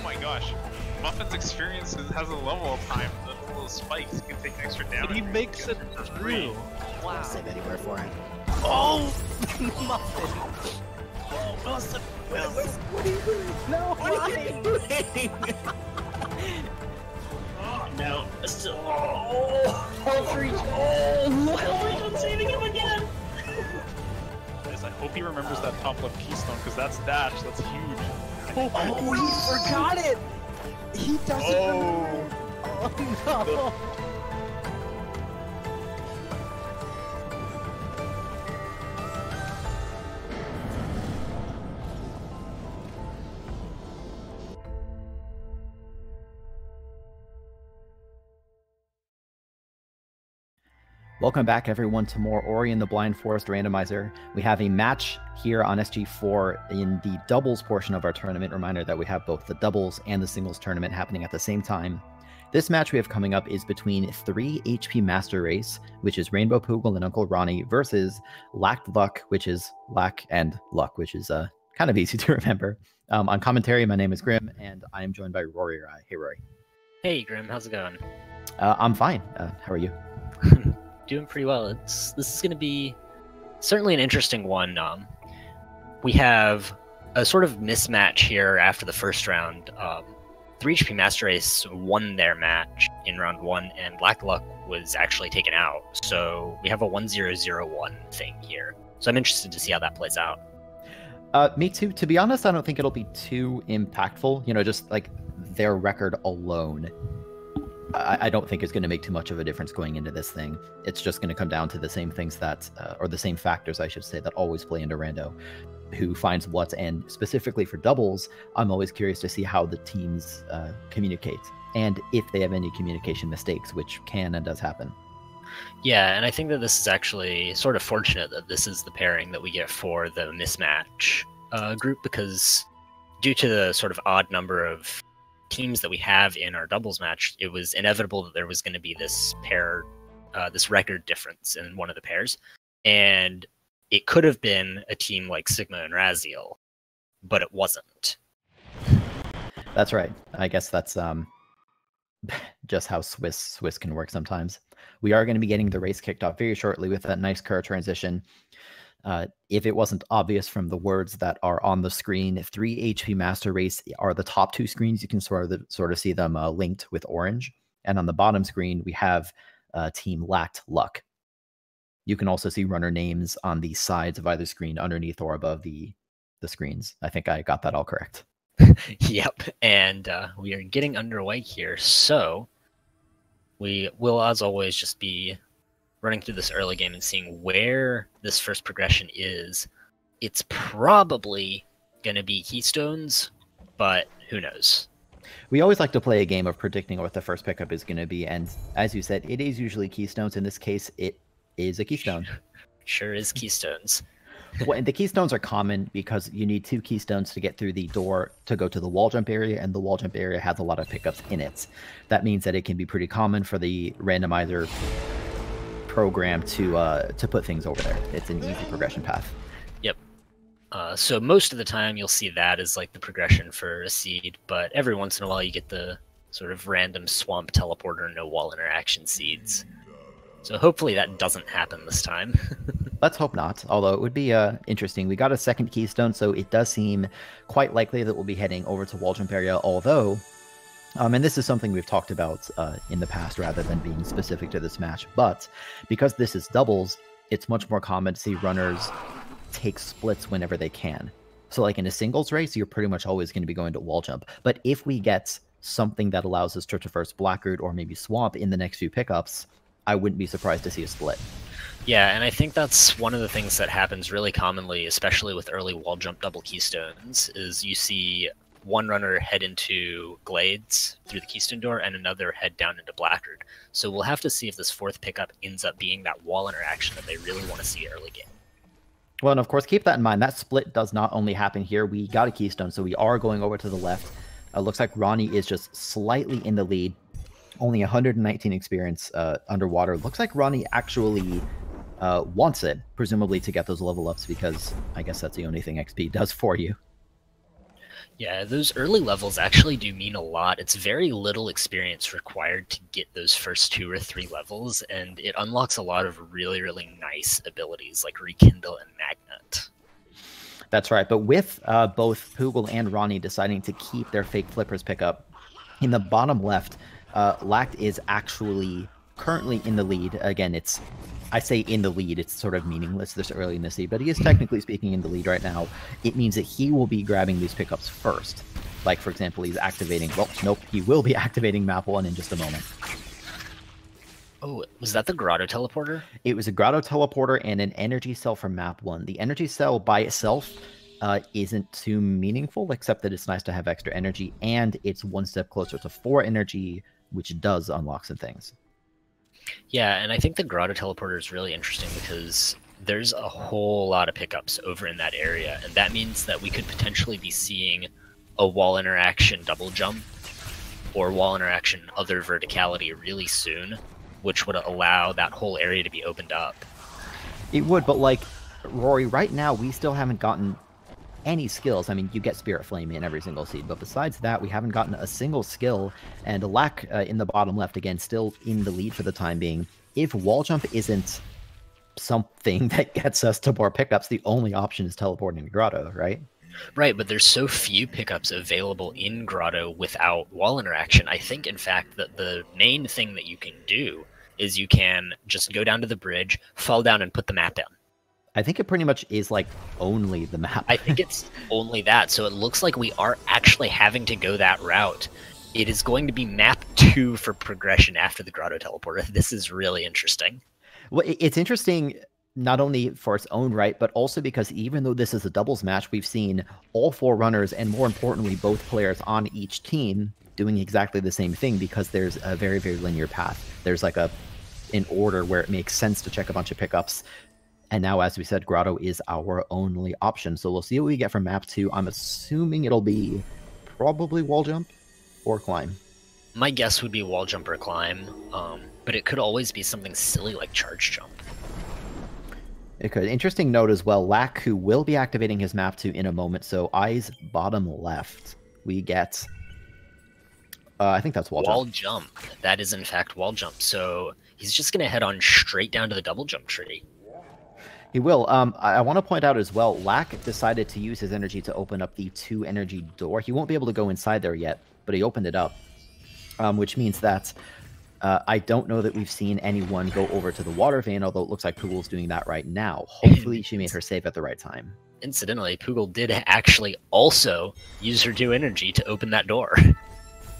my gosh. Muffin's experience has a level of time. The little spikes can take extra damage. But he makes it through. Wow. Don't save anywhere for him. Oh! Muffin! Oh, Wilson! Wilson! What are you doing? No, what are you doing? Oh, no. Still. Oh, freak. Oh, I'm saving him again! I hope he remembers that top left keystone, because that's dash. That's huge. Oh, he forgot it! He doesn't remember. Oh, no. Welcome back, everyone, to more Ori and the Blind Forest Randomizer. We have a match here on SG4 in the doubles portion of our tournament. Reminder that we have both the doubles and the singles tournament happening at the same time. This match we have coming up is between 3 HP Master Race, which is RainbowPoogle and UncleRonny, versus Lackedragon, which is Lack and Luck, which is kind of easy to remember. On commentary, my name is Grim, and I am joined by Rory. Hey, Rory. Hey, Grim. How's it going? I'm fine. How are you? Doing pretty well. This is going to be certainly an interesting one. We have a sort of mismatch here after the first round. 3 HP Master Race won their match in round 1, and Black Luck was actually taken out. So we have a 1-0-0-1 thing here. So I'm interested to see how that plays out. Me too. To be honest, I don't think it'll be too impactful. You know, just like their record alone. I don't think it's going to make too much of a difference going into this thing. It's just going to come down to the same things that, or the same factors, I should say, that always play into Rando. Who finds what, and specifically for doubles, I'm always curious to see how the teams communicate, and if they have any communication mistakes, which can and does happen. Yeah, and I think that this is actually sort of fortunate that this is the pairing that we get for the mismatch group, because due to the sort of odd number of teams that we have in our doubles match, it was inevitable that there was going to be this pair, this record difference in one of the pairs, and it could have been a team like Sigma and Raziel, but it wasn't. That's right. I guess that's just how Swiss can work sometimes. We are going to be getting the race kicked off very shortly with that nice curve transition. If it wasn't obvious from the words that are on the screen, 3 HP Master Race are the top 2 screens. You can sort of see them linked with orange. And on the bottom screen, we have Team Lacked Luck. You can also see runner names on the sides of either screen, underneath or above the screens. I think I got that all correct. Yep, and we are getting underway here. So we will, as always, just be running through this early game and seeing where this first progression is. It's probably going to be Keystones, but who knows? We always like to play a game of predicting what the first pickup is going to be, and as you said, it is usually Keystones. In this case, it is a Keystone. Sure is Keystones. Well, and the Keystones are common because you need 2 Keystones to get through the door to go to the wall jump area, and the wall jump area has a lot of pickups in it. That means that it can be pretty common for the randomizer program to put things over there. It's an easy progression path. Yep. So most of the time you'll see that as like the progression for a seed, but every once in a while you get the sort of random swamp teleporter, no wall interaction seeds. So hopefully that doesn't happen this time. Let's hope not, although it would be interesting. We got a second Keystone, so it does seem quite likely that we'll be heading over to wall jump area, although, and this is something we've talked about in the past rather than being specific to this match, but because this is doubles, it's much more common to see runners take splits whenever they can. So like in a singles race, you're pretty much always going to be going to wall jump. But if we get something that allows us to traverse Blackroot or maybe Swamp in the next few pickups, I wouldn't be surprised to see a split. Yeah, and I think that's one of the things that happens really commonly, especially with early wall jump double Keystones, is you see one runner head into Glades through the Keystone door and another head down into Blackroot. So we'll have to see if this fourth pickup ends up being that wall interaction that they really want to see early game. Well, and of course, keep that in mind. That split does not only happen here. We got a Keystone, so we are going over to the left. Looks like Ronny is just slightly in the lead. Only 119 experience underwater. Looks like Ronny actually wants it, presumably to get those level ups, because I guess that's the only thing XP does for you. Yeah, those early levels actually do mean a lot. It's very little experience required to get those first 2 or 3 levels, and it unlocks a lot of really, really nice abilities like Rekindle and Magnet. That's right. But with both Poogle and Ronnie deciding to keep their fake flippers pickup, in the bottom left, Lact is actually currently in the lead. Again, I say in the lead, it's sort of meaningless this early in the seed, but he is technically speaking in the lead right now. It means that he will be grabbing these pickups first. Like, for example, he's activating, well, nope, he will be activating map 1 in just a moment. Oh, was that the Grotto Teleporter? It was a Grotto Teleporter and an energy cell from map 1. The energy cell by itself isn't too meaningful, except that it's nice to have extra energy, and it's 1 step closer to 4 energy, which does unlock some things. Yeah, and I think the Grotto Teleporter is really interesting because there's a whole lot of pickups over in that area, and that means that we could potentially be seeing a wall interaction double jump or wall interaction other verticality really soon, which would allow that whole area to be opened up. It would, but like, Rory, right now we still haven't gotten any skills. I mean, you get Spirit Flame in every single seed, but besides that, we haven't gotten a single skill, and Lack in the bottom left, again, still in the lead for the time being. If wall jump isn't something that gets us to more pickups, the only option is teleporting to Grotto, right? Right, but there's so few pickups available in Grotto without wall interaction. I think, in fact, that the main thing that you can do is you can just go down to the bridge, fall down, and put the map down. I think it pretty much is like only the map. I think it's only that, so it looks like we are actually having to go that route. It is going to be map 2 for progression after the Grotto Teleporter. This is really interesting. Well, it's interesting not only for its own right, but also because even though this is a doubles match, we've seen all 4 runners, and more importantly, both players on each team doing exactly the same thing, because there's a very, very linear path. There's like an order where it makes sense to check a bunch of pickups. And now, as we said, Grotto is our only option. So we'll see what we get from map 2. I'm assuming it'll be probably wall jump or climb. My guess would be wall jump or climb, but it could always be something silly like charge jump. It could. Interesting note as well, Lack, who will be activating his map 2 in a moment. So eyes bottom left, we get... I think that's wall jump. Wall jump. That is, in fact, wall jump. So he's just going to head on straight down to the double jump tree. He will. I want to point out as well, Lack decided to use his energy to open up the 2 energy door. He won't be able to go inside there yet, but he opened it up, which means that I don't know that we've seen anyone go over to the water vein, although it looks like Poogle's doing that right now. Hopefully she made her save at the right time. Incidentally, Poogle did actually also use her 2 energy to open that door.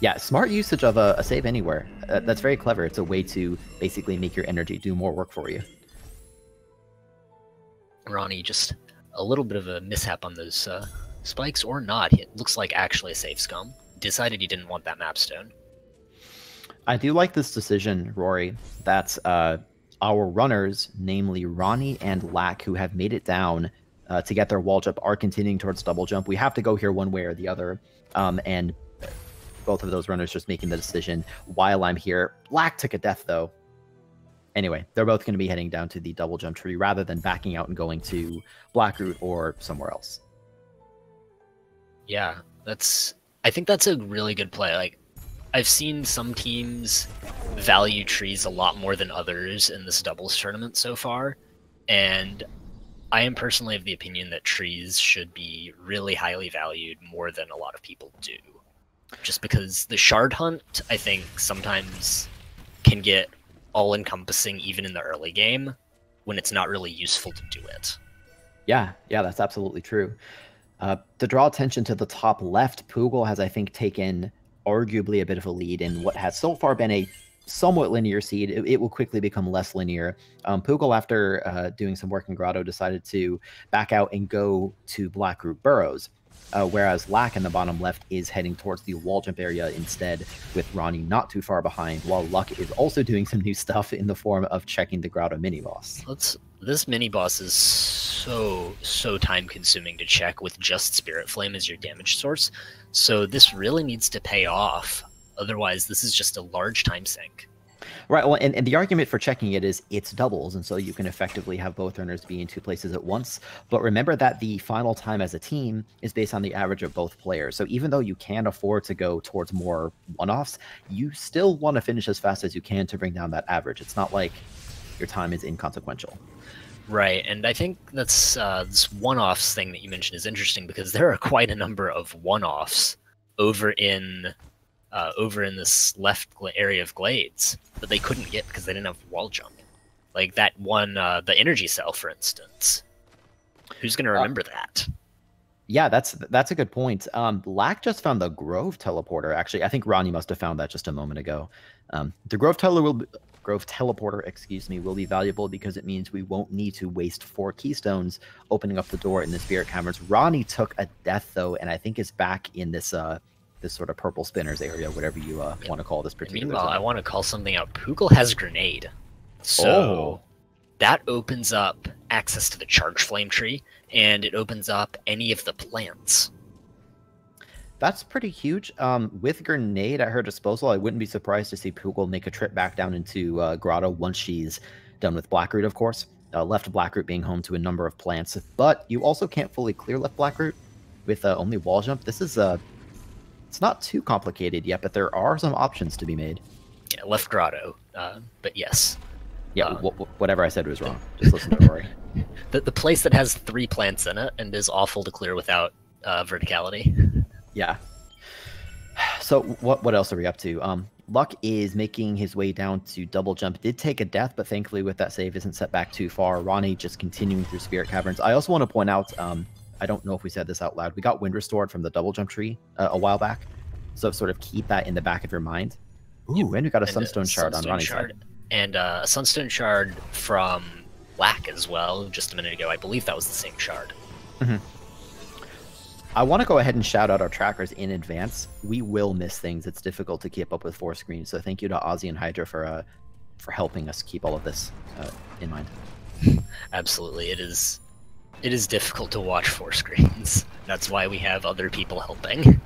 Yeah, smart usage of a save anywhere. That's very clever. It's a way to basically make your energy do more work for you. Ronnie, just a little bit of a mishap on those spikes, or not. It looks like actually a safe scum. Decided he didn't want that map stone. I do like this decision, Rory, that our runners, namely Ronnie and Lack, who have made it down to get their wall jump, are continuing towards double jump. We have to go here one way or the other, and both of those runners just making the decision while I'm here. Lack took a death, though. Anyway, they're both going to be heading down to the double jump tree rather than backing out and going to Blackroot or somewhere else. Yeah, I think that's a really good play. Like, I've seen some teams value trees a lot more than others in this doubles tournament so far, and I am personally of the opinion that trees should be really highly valued more than a lot of people do. Just because the shard hunt, I think, sometimes can get all-encompassing even in the early game when it's not really useful to do it. Yeah, that's absolutely true. To draw attention to the top left, Poogle has, I think, taken arguably a bit of a lead in what has so far been a somewhat linear seed. It will quickly become less linear. Poogle, after doing some work in Grotto, decided to back out and go to Blackroot Burrows. Whereas Lack in the bottom left is heading towards the wall jump area instead, with Ronnie not too far behind, while Luck is also doing some new stuff in the form of checking the Grotto mini-boss. This mini-boss is so time-consuming to check with just Spirit Flame as your damage source, so this really needs to pay off. Otherwise, this is just a large time sink. Right. Well, and the argument for checking it is it's doubles, and so you can effectively have both runners be in two places at once. But remember that the final time as a team is based on the average of both players. So even though you can afford to go towards more one-offs, you still want to finish as fast as you can to bring down that average. It's not like your time is inconsequential. Right, and I think that's this one-offs thing that you mentioned is interesting because there are quite a number of one-offs over in this left area of Glades that they couldn't get because they didn't have wall jump. Like that one, the energy cell, for instance. Who's going to remember that? Yeah, that's a good point. Lack just found the Grove teleporter. Actually, I think Ronnie must have found that just a moment ago. The Grove teleporter, excuse me, will be valuable because it means we won't need to waste 4 keystones opening up the door in the Spirit Caverns. Ronnie took a death though, and I think is back in this this sort of purple spinners area, whatever you want to call this particular. Meanwhile, zone. I want to call something out. Poogle has grenade, so that opens up access to the charge flame tree, and it opens up any of the plants. That's pretty huge. With grenade at her disposal, I wouldn't be surprised to see Poogle make a trip back down into Grotto once she's done with Blackroot, of course. Left Blackroot being home to a number of plants, but you also can't fully clear left Blackroot with only wall jump. This is it's not too complicated yet, but there are some options to be made. Yeah, left Grotto, but yes. Yeah, whatever I said was wrong. Just listen to Rory. The place that has 3 plants in it and is awful to clear without verticality. Yeah. So what else are we up to? Luck is making his way down to double jump. Did take a death, but thankfully with that save isn't set back too far. Ronnie just continuing through Spirit Caverns. I also want to point out, I don't know if we said this out loud, we got wind restored from the double jump tree a while back. So sort of keep that in the back of your mind. Ooh, and we got a Sunstone Shard on Ronnie's side. And a Sunstone Shard from Lack as well, just a minute ago. I believe that was the same shard. Mm-hmm. I want to go ahead and shout out our trackers in advance. We will miss things. It's difficult to keep up with 4 screens, so thank you to Ozzy and Hydra for helping us keep all of this in mind. Absolutely, it is difficult to watch 4 screens. That's why we have other people helping.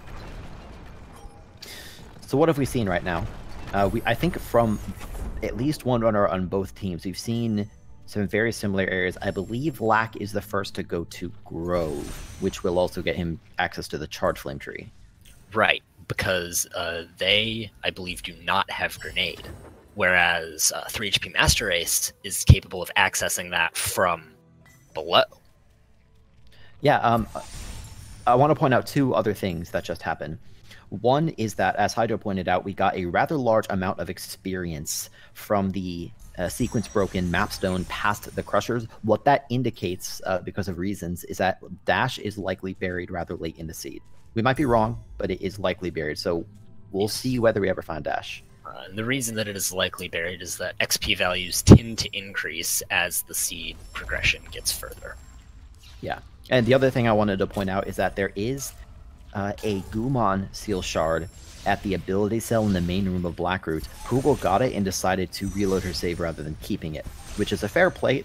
So what have we seen right now? I think from at least one runner on both teams, we've seen some very similar areas. I believe Lack is the first to go to Grove, which will also get him access to the Charge Flame Tree. Right, because they, I believe, do not have Grenade, whereas 3 HP Master Race is capable of accessing that from below. Yeah, I want to point out 2 other things that just happened. One is that, as Hydro pointed out, we got a rather large amount of experience from the sequence broken mapstone past the Crushers. What that indicates, because of reasons, is that Dash is likely buried rather late in the seed. We might be wrong, but it is likely buried, so we'll see whether we ever find Dash. And the reason that it is likely buried is that XP values tend to increase as the seed progression gets further. Yeah, and the other thing I wanted to point out is that there is a Gumon Seal Shard at the ability cell in the main room of Blackroot. Poogle got it and decided to reload her save rather than keeping it, which is a fair play.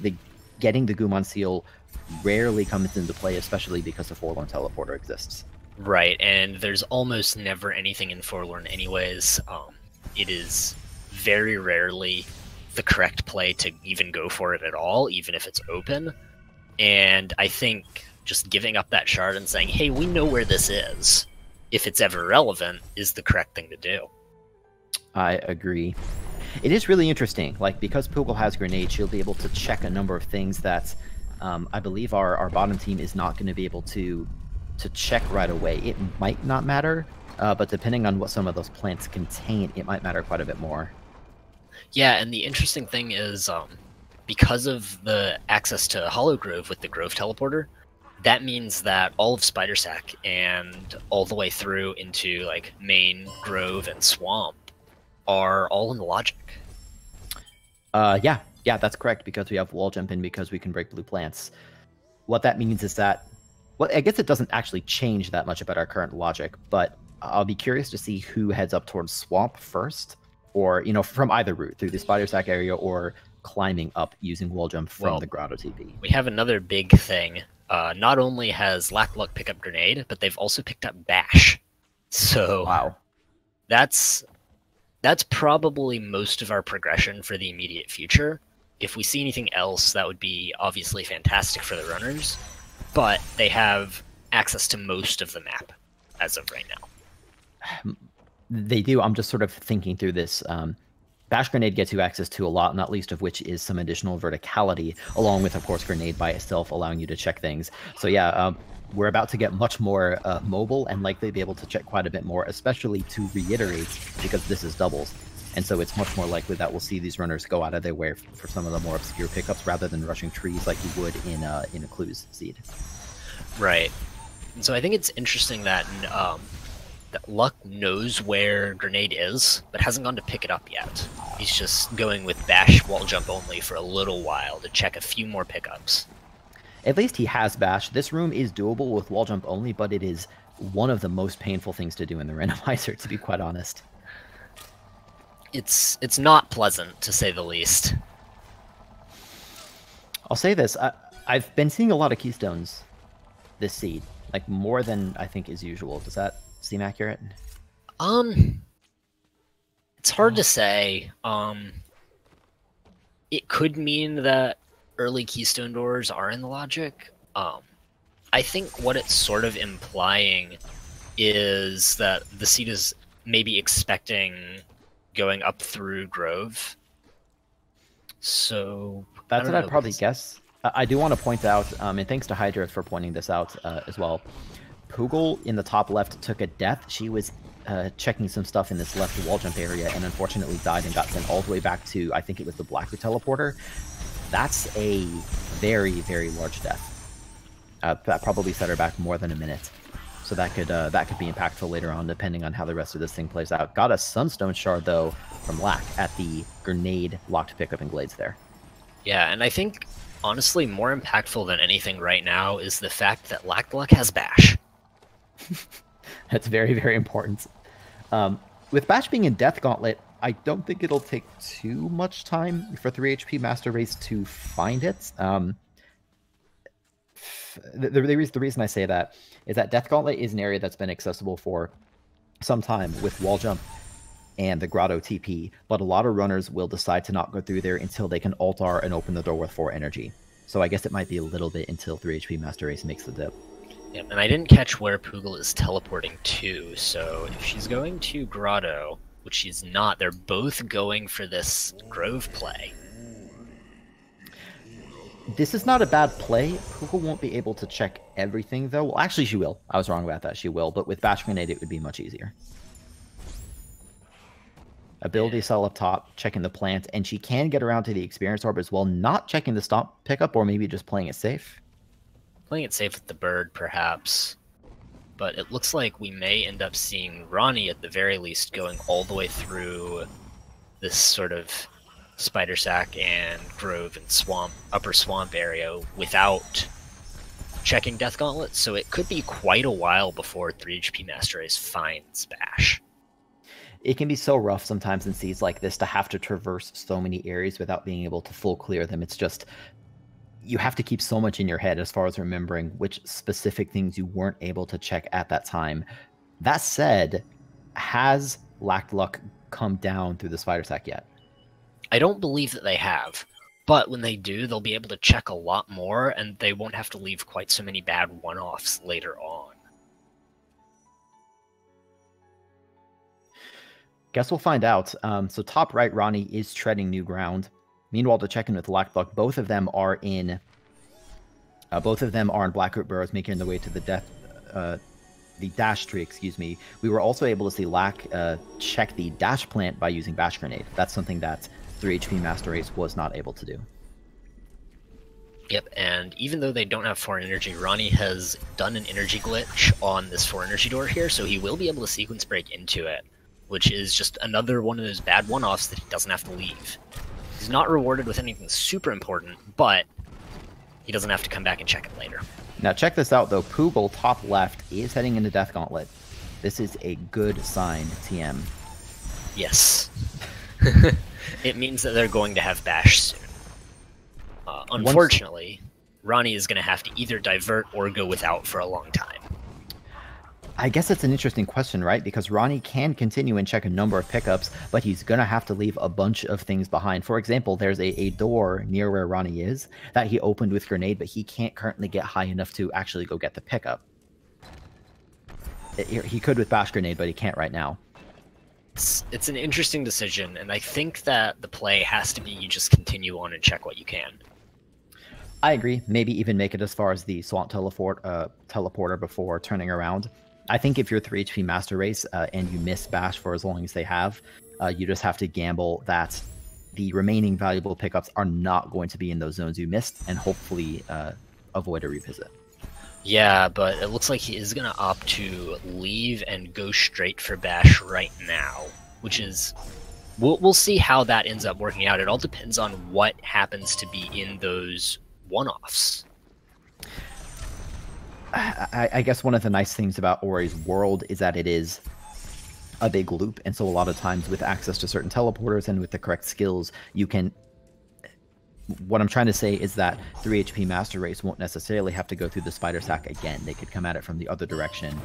Getting the Gumon Seal rarely comes into play, especially because the Forlorn Teleporter exists. Right, and there's almost never anything in Forlorn anyways. It is very rarely the correct play to even go for it at all, even if it's open. And I think just giving up that shard and saying, hey, we know where this is, if it's ever relevant, is the correct thing to do. I agree. It is really interesting. Like, because Poogle has Grenade, she'll be able to check a number of things that I believe our bottom team is not going to be able to check right away. It might not matter, but depending on what some of those plants contain, it might matter quite a bit more. Yeah, and the interesting thing is, because of the access to Hollow Grove with the Grove Teleporter, that means that all of Spider Sack and all the way through into like main Grove and Swamp are all in the logic. Yeah, that's correct, because we have wall jump and because we can break blue plants. What that means is that, well, I guess it doesn't actually change that much about our current logic, but I'll be curious to see who heads up towards Swamp first, or, you know, from either route, through the Spider Sack area or climbing up using wall jump from the Grotto TP. We have another big thing. Not only has Luck pick up Grenade, but they've also picked up Bash. So wow, that's That's probably most of our progression for the immediate future. If we see anything else, that would be obviously fantastic for the runners, but they have access to most of the map as of right now. They do. I'm just sort of thinking through this. Bash Grenade gets you access to a lot, not least of which is some additional verticality, along with, of course, Grenade by itself, allowing you to check things. So yeah, we're about to get much more mobile and likely be able to check quite a bit more, especially to reiterate, because this is doubles. And so it's much more likely that we'll see these runners go out of their way for some of the more obscure pickups rather than rushing trees like you would in a Clues seed. Right. And so I think it's interesting that that Luck knows where Grenade is, but hasn't gone to pick it up yet. He's just going with Bash wall jump only for a little while to check a few more pickups. At least he has Bash. This room is doable with wall jump only, but it is one of the most painful things to do in the randomizer, to be quite honest. It's not pleasant, to say the least. I'll say this. I've been seeing a lot of Keystones this seed, like more than I think is usual. Does that seem accurate? It's hard to say. It could mean that early Keystone doors are in the logic. I think what it's sort of implying is that the seed is maybe expecting going up through Grove. So that's what I'd probably guess. I do want to point out, and thanks to Hydra for pointing this out as well. Poogle in the top left took a death. She was checking some stuff in this left wall jump area and unfortunately died and got sent all the way back to, I think it was the Blackwood teleporter. That's a very, very large death. That probably set her back more than a minute. So that could be impactful later on, depending on how the rest of this thing plays out. Got a Sunstone Shard, though, from Lack at the grenade locked pickup in Glades there. Yeah, and I think, honestly, more impactful than anything right now is the fact that Luck has Bash. That's very, very important. With Bash being in Death Gauntlet, I don't think it'll take too much time for 3 HP Master Race to find it. The reason I say that is that Death Gauntlet is an area that's been accessible for some time with Wall Jump and the Grotto TP, but a lot of runners will decide to not go through there until they can Altar and open the door with 4 energy. So I guess it might be a little bit until 3 HP Master Race makes the dip. Yep, and I didn't catch where Poogle is teleporting to, so if she's going to Grotto, which she's not, they're both going for this Grove play. This is not a bad play. Poogle won't be able to check everything, though. Well, actually, she will. I was wrong about that. She will, but with Bash Grenade, it would be much easier. Ability cell up top, checking the plant, and she can get around to the Experience Orb as well, not checking the Stomp pickup, or maybe just playing it safe. Playing it safe with the bird, perhaps. But it looks like we may end up seeing Ronnie, at the very least, going all the way through this sort of Spider Sack and Grove and Swamp, Upper Swamp area without checking Death Gauntlet, so it could be quite a while before 3 HP Master Race finds Bash. It can be so rough sometimes in seeds like this to have to traverse so many areas without being able to full clear them. It's just, you have to keep so much in your head as far as remembering which specific things you weren't able to check at that time. That said, has Lacked Luck come down through the Spider Sack yet? I don't believe that they have, but when they do, they'll be able to check a lot more, and they won't have to leave quite so many bad one-offs later on. Guess we'll find out. So top right, Ronnie is treading new ground. Meanwhile, to check in with Lacked Luck, both of them are in Blackroot Burrows, making their way to the dash tree, excuse me. We were also able to see Lack check the dash plant by using Bash Grenade. That's something that 3 HP Master Race was not able to do. Yep, and even though they don't have 4 energy, Ronnie has done an energy glitch on this 4 energy door here, so he will be able to sequence break into it, which is just another one of those bad one-offs that he doesn't have to leave. He's not rewarded with anything super important, but he doesn't have to come back and check it later. Now check this out though, Poogle, top left, is heading into Death Gauntlet. This is a good sign, TM. Yes. It means that they're going to have Bash soon. Unfortunately, Ronnie is going to have to either divert or go without for a long time. I guess it's an interesting question, right? Because Ronnie can continue and check a number of pickups, but he's going to have to leave a bunch of things behind. For example, there's a door near where Ronnie is that he opened with grenade, but he can't currently get high enough to actually go get the pickup. He could with bash grenade, but he can't right now. It's an interesting decision, and I think that the play has to be you just continue on and check what you can. I agree. Maybe even make it as far as the swamp teleporter before turning around. I think if you're 3 HP Master Race and you miss Bash for as long as they have, you just have to gamble that the remaining valuable pickups are not going to be in those zones you missed, and hopefully avoid a revisit. Yeah, but it looks like he is going to opt to leave and go straight for Bash right now, which is... We'll see how that ends up working out. It all depends on what happens to be in those one-offs. I guess one of the nice things about Ori's world is that it is a big loop, and so a lot of times with access to certain teleporters and with the correct skills, you can... What I'm trying to say is that 3 HP Master Race won't necessarily have to go through the Spider Sack again. They could come at it from the other direction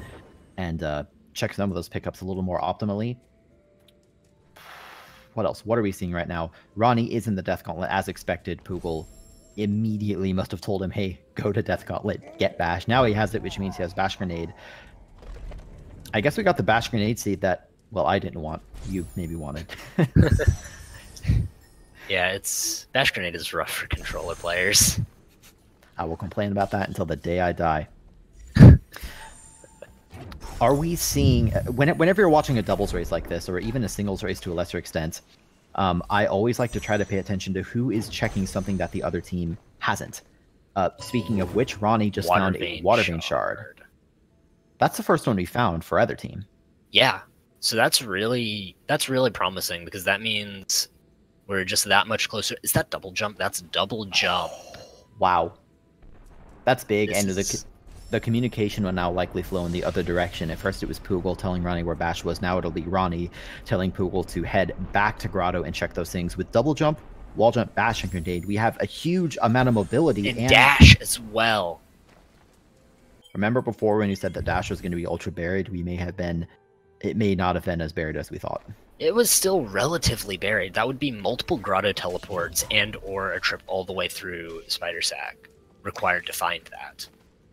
and check some of those pickups a little more optimally. What else? What are we seeing right now? Ronnie is in the Death Gauntlet as expected. Poogle immediately must have told him, hey, go to Death Gauntlet, get Bash. Now he has it, which means he has Bash Grenade. I guess we got the Bash Grenade seed that, well, I didn't want. You maybe wanted. Yeah, Bash Grenade is rough for controller players. I will complain about that until the day I die. Are we seeing... Whenever you're watching a doubles race like this, or even a singles race to a lesser extent, I always like to try to pay attention to who is checking something that the other team hasn't. Speaking of which, Ronnie just found a Water Vein Shard. That's the first one we found for either team. Yeah, so that's really promising, because that means we're just that much closer. Is that double jump? That's double jump. Wow. That's big, and the communication will now likely flow in the other direction. At first it was Poogle telling Ronnie where Bash was, now it'll be Ronnie telling Poogle to head back to Grotto and check those things. With double jump, wall jump, bash, and grenade, we have a huge amount of mobility. And dash as well. Remember before when you said that dash was going to be ultra buried? It may not have been as buried as we thought. It was still relatively buried. That would be multiple Grotto teleports and or a trip all the way through Spider Sack required to find that.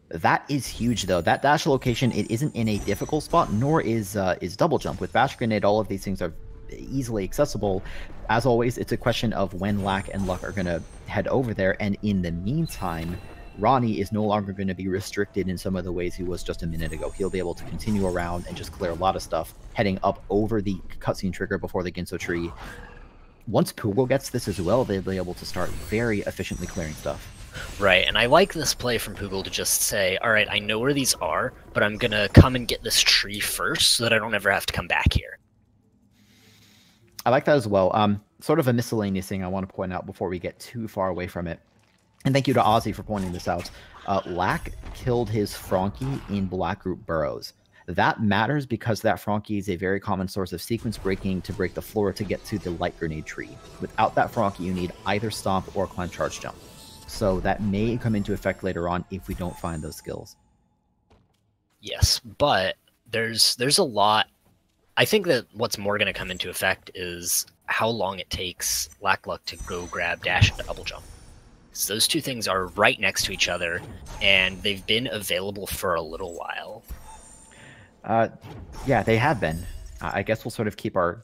That is huge, though. That dash location, it isn't in a difficult spot, nor is double jump. With bash grenade, all of these things are easily accessible. As always, it's a question of when Lack and Luck are going to head over there, and in the meantime, Ronnie is no longer going to be restricted in some of the ways he was just a minute ago. He'll be able to continue around and just clear a lot of stuff, heading up over the cutscene trigger before the Ginso tree. Once Poogle gets this as well, they'll be able to start very efficiently clearing stuff. Right, and I like this play from Poogle to just say, alright, I know where these are, but I'm gonna come and get this tree first so that I don't ever have to come back here. I like that as well. Sort of a miscellaneous thing I want to point out before we get too far away from it. And thank you to Ozzy for pointing this out. Lack killed his Frankie in Black Group Burrows. That matters because that Frankie is a very common source of sequence breaking to break the floor to get to the light grenade tree. Without that Frankie, you need either stomp or climb charge jump. So that may come into effect later on if we don't find those skills. Yes, but there's a lot. I think that what's more going to come into effect is how long it takes Luck to go grab dash and double jump. So those two things are right next to each other, and they've been available for a little while. Yeah, they have been. I guess we'll sort of keep our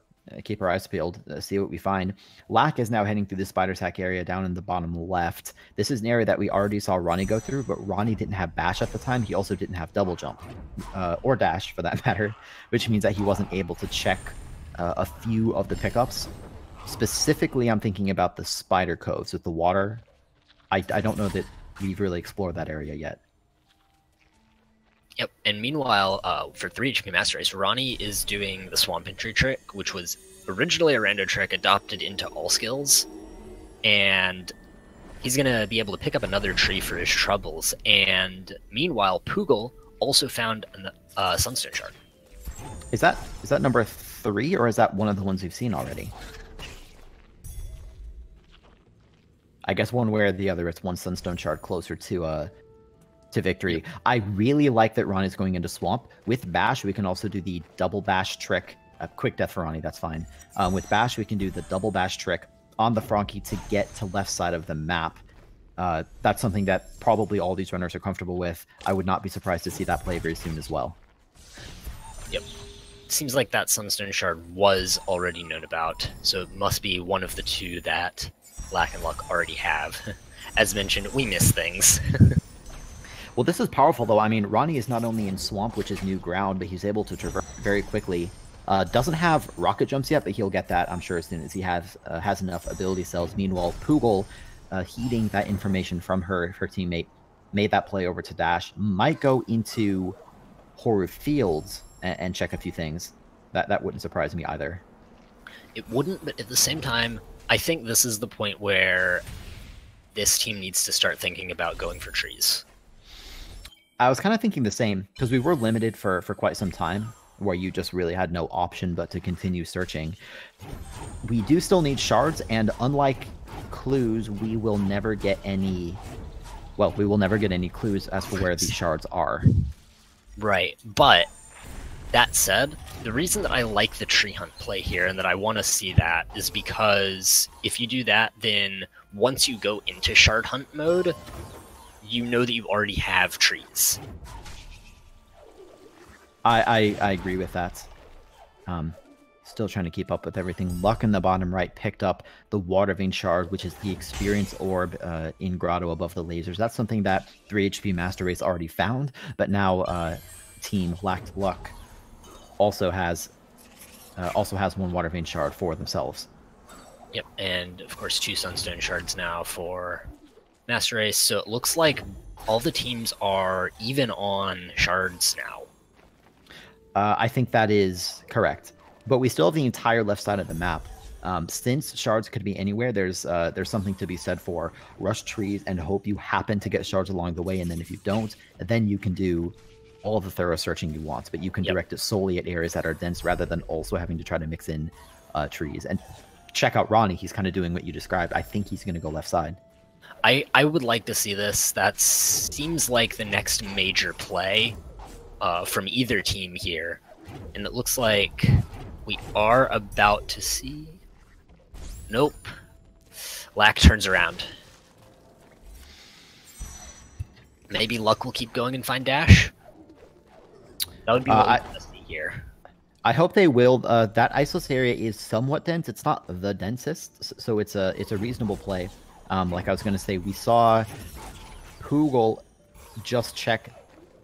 eyes peeled, see what we find. Lack is now heading through the Spider Sack area down in the bottom left. This is an area that we already saw Ronnie go through, but Ronnie didn't have bash at the time. He also didn't have double jump, or dash for that matter, which means that he wasn't able to check a few of the pickups. Specifically, I'm thinking about the spider coves with the water. I don't know that we've really explored that area yet. Yep, and meanwhile, for 3 HP Master Race, Ronnie is doing the Swamp Entry trick, which was originally a rando trick adopted into all skills, and he's going to be able to pick up another tree for his troubles. And meanwhile, Poogle also found a Sunstone Shard. Is that number 3, or is that one of the ones we've seen already? I guess one way or the other, it's one Sunstone Shard closer to to victory. I really like that Ronnie's going into Swamp. With Bash, we can also do the double Bash trick. Quick death for Ronnie, that's fine. With Bash, we can do the double Bash trick on the Frankie to get to left side of the map. That's something that probably all these runners are comfortable with. I would not be surprised to see that play very soon as well. Yep. Seems like that Sunstone Shard was already known about, so it must be one of the two that Lack and Luck already have. As mentioned, we miss things. Well, this is powerful, though. I mean, Ronnie is not only in Swamp, which is new ground, but he's able to traverse very quickly. Doesn't have rocket jumps yet, but he'll get that, I'm sure, as soon as he has enough ability cells. Meanwhile, Poogle, heeding that information from her teammate, made that play over to Dash. Might go into Horror Fields and check a few things. That wouldn't surprise me either. It wouldn't, but at the same time, I think this is the point where this team needs to start thinking about going for trees. I was kind of thinking the same, because we were limited for quite some time, where you just really had no option but to continue searching. We do still need shards, and unlike clues, we will never get any... Well, we will never get any clues as to where these shards are. Right, but that said, the reason that I like the tree hunt play here and that I want to see that is because if you do that, then once you go into shard hunt mode, you know that you already have trees. I agree with that. Still trying to keep up with everything. Luck in the bottom right picked up the Water Vein Shard, which is the experience orb in Grotto above the lasers. That's something that 3 HP Master Race already found, but now Team Lacked Luck also has one Water Vein Shard for themselves. Yep, and of course 2 Sunstone Shards now for Master Race, so it looks like all the teams are even on shards now. I think that is correct, but we still have the entire left side of the map. Since shards could be anywhere, there's something to be said for rush trees and hope you happen to get shards along the way, and then if you don't, then you can do all the thorough searching you want, but you can direct it solely at areas that are dense rather than also having to try to mix in trees. And check out Ronnie, he's kind of doing what you described. I think he's going to go left side. I would like to see this. That seems like the next major play from either team here. And it looks like we are about to see... Nope. Lack turns around. Maybe Luck will keep going and find Dash? That would be what I want to see here. I hope they will. That Isolus area is somewhat dense. It's not the densest, so it's a reasonable play. Like I was going to say, we saw Poogle just check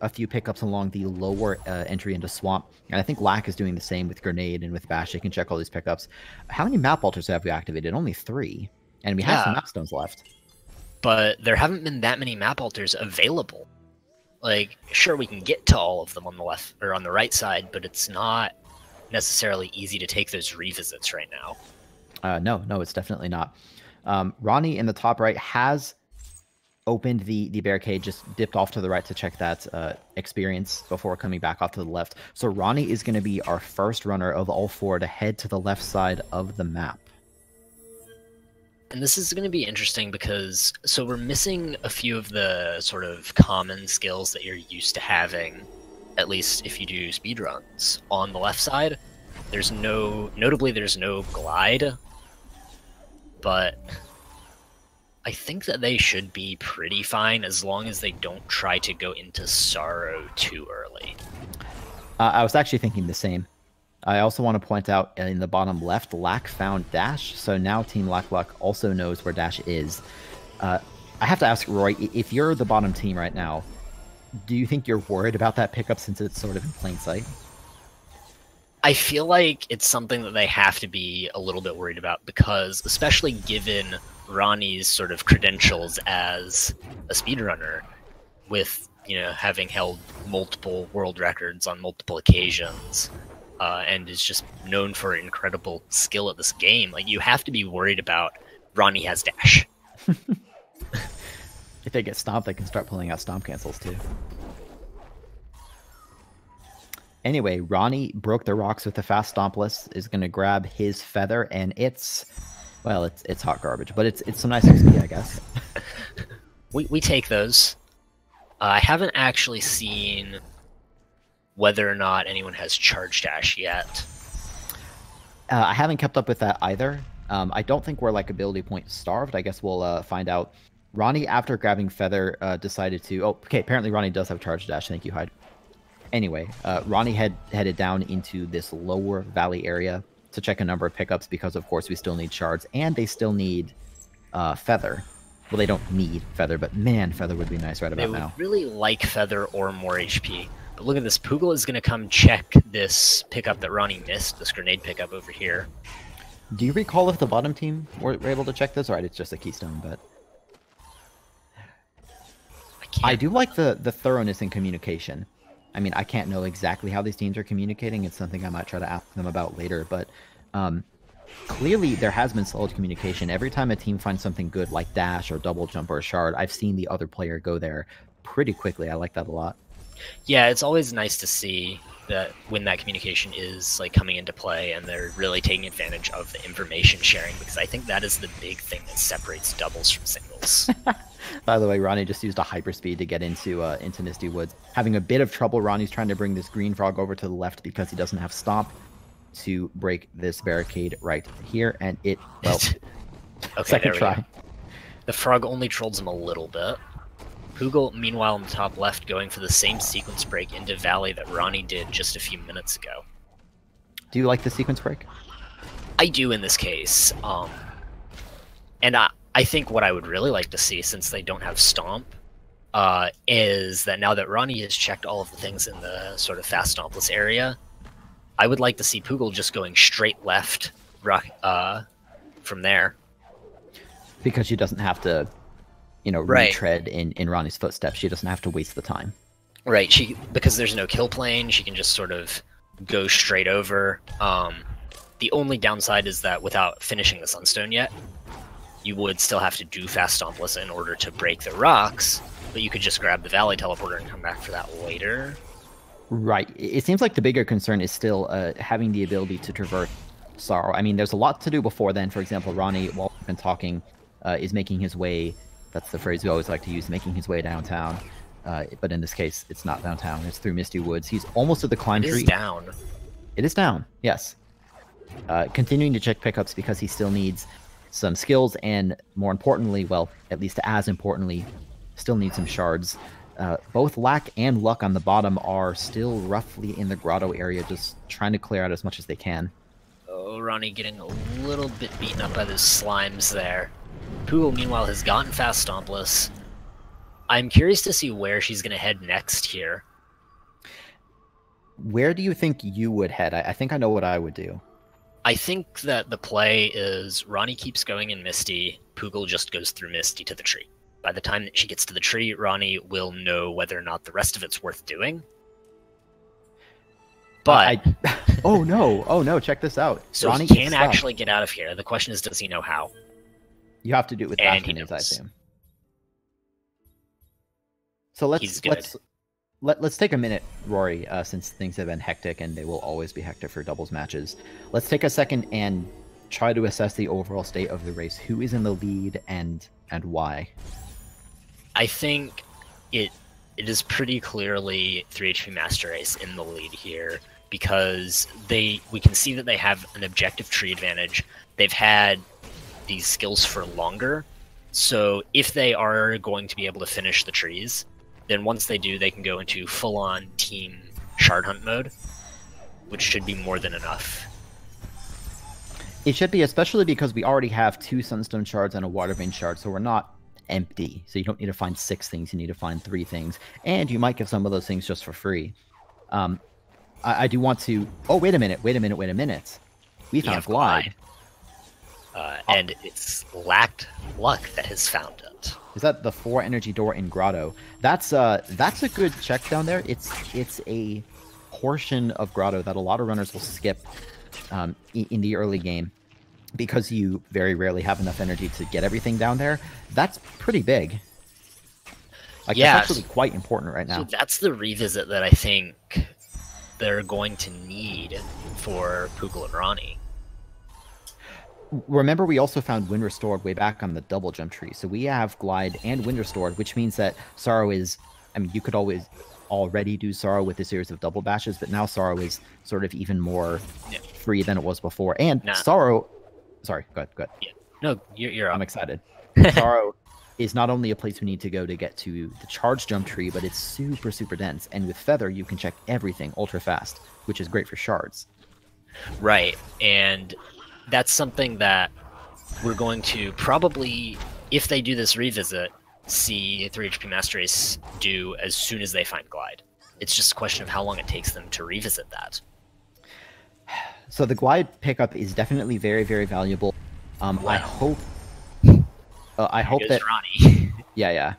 a few pickups along the lower entry into Swamp, and I think Lack is doing the same with Grenade and with Bash. They can check all these pickups. How many map altars have we activated? Only 3, and we have some map stones left. But there haven't been that many map altars available. Like, sure, we can get to all of them on the left or on the right side, but it's not necessarily easy to take those revisits right now. No, it's definitely not. Ronnie in the top right has opened the barricade, just dipped off to the right to check that experience before coming back off to the left. So Ronnie is going to be our first runner of all 4 to head to the left side of the map. And this is going to be interesting because, so we're missing a few of the sort of common skills that you're used to having, at least if you do speedruns. On the left side, notably there's no glide, but I think that they should be pretty fine as long as they don't try to go into Sorrow too early. I was actually thinking the same. I also want to point out in the bottom left, Lack found Dash, so now Team Lack Luck also knows where Dash is. I have to ask, Roy, if you're the bottom team right now, do you think you're worried about that pickup since it's sort of in plain sight? I feel like it's something that they have to be a little bit worried about because, especially given Ronnie's sort of credentials as a speedrunner, with, you know, having held multiple world records on multiple occasions, and is just known for incredible skill at this game. Like, you have to be worried about Ronnie has Dash. If they get stomped, they can start pulling out stomp cancels too. Anyway, Ronnie broke the rocks with the fast stompless, is going to grab his feather, and it's hot garbage, but it's some nice XP, I guess. we take those. I haven't actually seen whether or not anyone has charge dash yet. I haven't kept up with that either. I don't think we're like ability point starved. I guess we'll find out. Ronnie, after grabbing Feather, decided to... Oh, okay, apparently Ronnie does have charge dash. Thank you, Hyde. Anyway, Ronnie headed down into this lower valley area to check a number of pickups because, of course, we still need shards, and they still need Feather. Well, they don't need Feather, but man, Feather would be nice right about They would now. really like Feather or more HP. But look at this. Poogle is going to come check this pickup that Ronnie missed, this grenade pickup over here. Do you recall if the bottom team were able to check this? All right, it's just a keystone, but... I do like the thoroughness in communication. I mean, I can't know exactly how these teams are communicating. It's something I might try to ask them about later, but clearly there has been solid communication. Every time a team finds something good like dash or double jump or a shard, I've seen the other player go there pretty quickly. I like that a lot. Yeah, it's always nice to see that when that communication is like coming into play and they're really taking advantage of the information sharing, because I think that is the big thing that separates doubles from singles. By the way, Ronnie just used a hyperspeed to get into Misty Woods. Having a bit of trouble. Ronnie's trying to bring this green frog over to the left because he doesn't have stomp to break this barricade right here, and it, well, Okay, second try. Go. The frog only trolls him a little bit. Poogle, meanwhile, in the top left, going for the same sequence break into Valley that Ronnie did just a few minutes ago. Do you like the sequence break? I do in this case. And I think what I would really like to see, since they don't have Stomp, is that now that Ronnie has checked all of the things in the sort of fast Stompless area, I would like to see Poogle just going straight left from there. Because she doesn't have to, you know, Right. retread in Ronnie's footsteps. She doesn't have to waste the time. Right, because there's no kill plane, she can just sort of go straight over. The only downside is that without finishing the Sunstone yet, you would still have to do fast Stompless in order to break the rocks, but you could just grab the Valley Teleporter and come back for that later. Right. It seems like the bigger concern is still having the ability to traverse Sorrow. I mean, there's a lot to do before then. For example, Ronnie, while we've been talking, is making his way, that's the phrase we always like to use, making his way downtown. But in this case, it's not downtown. It's through Misty Woods. He's almost at the climb It tree. is down. It is down, yes. Continuing to check pickups because he still needs some skills and, more importantly, well, at least as importantly, still needs some shards. Both Lack and Luck on the bottom are still roughly in the grotto area, just trying to clear out as much as they can. Oh, Ronnie getting a little bit beaten up by those slimes there. Poogle, meanwhile, has gotten fast Stompless. I'm curious to see where she's going to head next here. Where do you think you would head? I think I know what I would do. I think that the play is Ronnie keeps going in Misty, Poogle just goes through Misty to the tree. By the time that she gets to the tree, Ronnie will know whether or not the rest of it's worth doing. But oh no, check this out. So Ronnie he can gets stuck. actually get out of here. The question is, does he know how? You have to do it with And fast he minutes, I knows. assume. So He's good. let's take a minute, Rory, since things have been hectic and they will always be hectic for doubles matches. Let's take a second and try to assess the overall state of the race. Who is in the lead and why? I think it is pretty clearly 3HP Master Race in the lead here, because we can see that they have an objective tree advantage. They've had these skills for longer, so if they are going to be able to finish the trees, then once they do, they can go into full-on team shard hunt mode, which should be more than enough. It should be, especially because we already have 2 Sunstone shards and a Water Vein shard, so we're not empty. So you don't need to find 6 things, you need to find 3 things. And you might get some of those things just for free. I do want to... Oh, wait a minute. We found have Glide. And it's lacked luck that has found it. Is that the 4 energy door in Grotto? That's a good check down there. It's a portion of Grotto that a lot of runners will skip in the early game because you very rarely have enough energy to get everything down there. That's pretty big. Like, Yeah. it's actually quite important right now. So that's the revisit that I think they're going to need for Poogle and Ronnie. Remember, we also found Wind Restored way back on the double jump tree. So we have Glide and Wind Restored, which means that Sorrow is I mean, you could always already do Sorrow with a series of double bashes, but now Sorrow is sort of even more free than it was before. And Sorrow... Sorry, go ahead. Yeah. No, you're up. I'm excited. Sorrow is not only a place we need to go to get to the charge jump tree, but it's super, super dense. And with Feather, you can check everything ultra fast, which is great for shards. Right, and that's something that we're going to probably, if they do this revisit, see 3 HP Master Race do as soon as they find Glide. It's just a question of how long it takes them to revisit that. So the Glide pickup is definitely very, very valuable. Wow. I hope that Ronnie. yeah.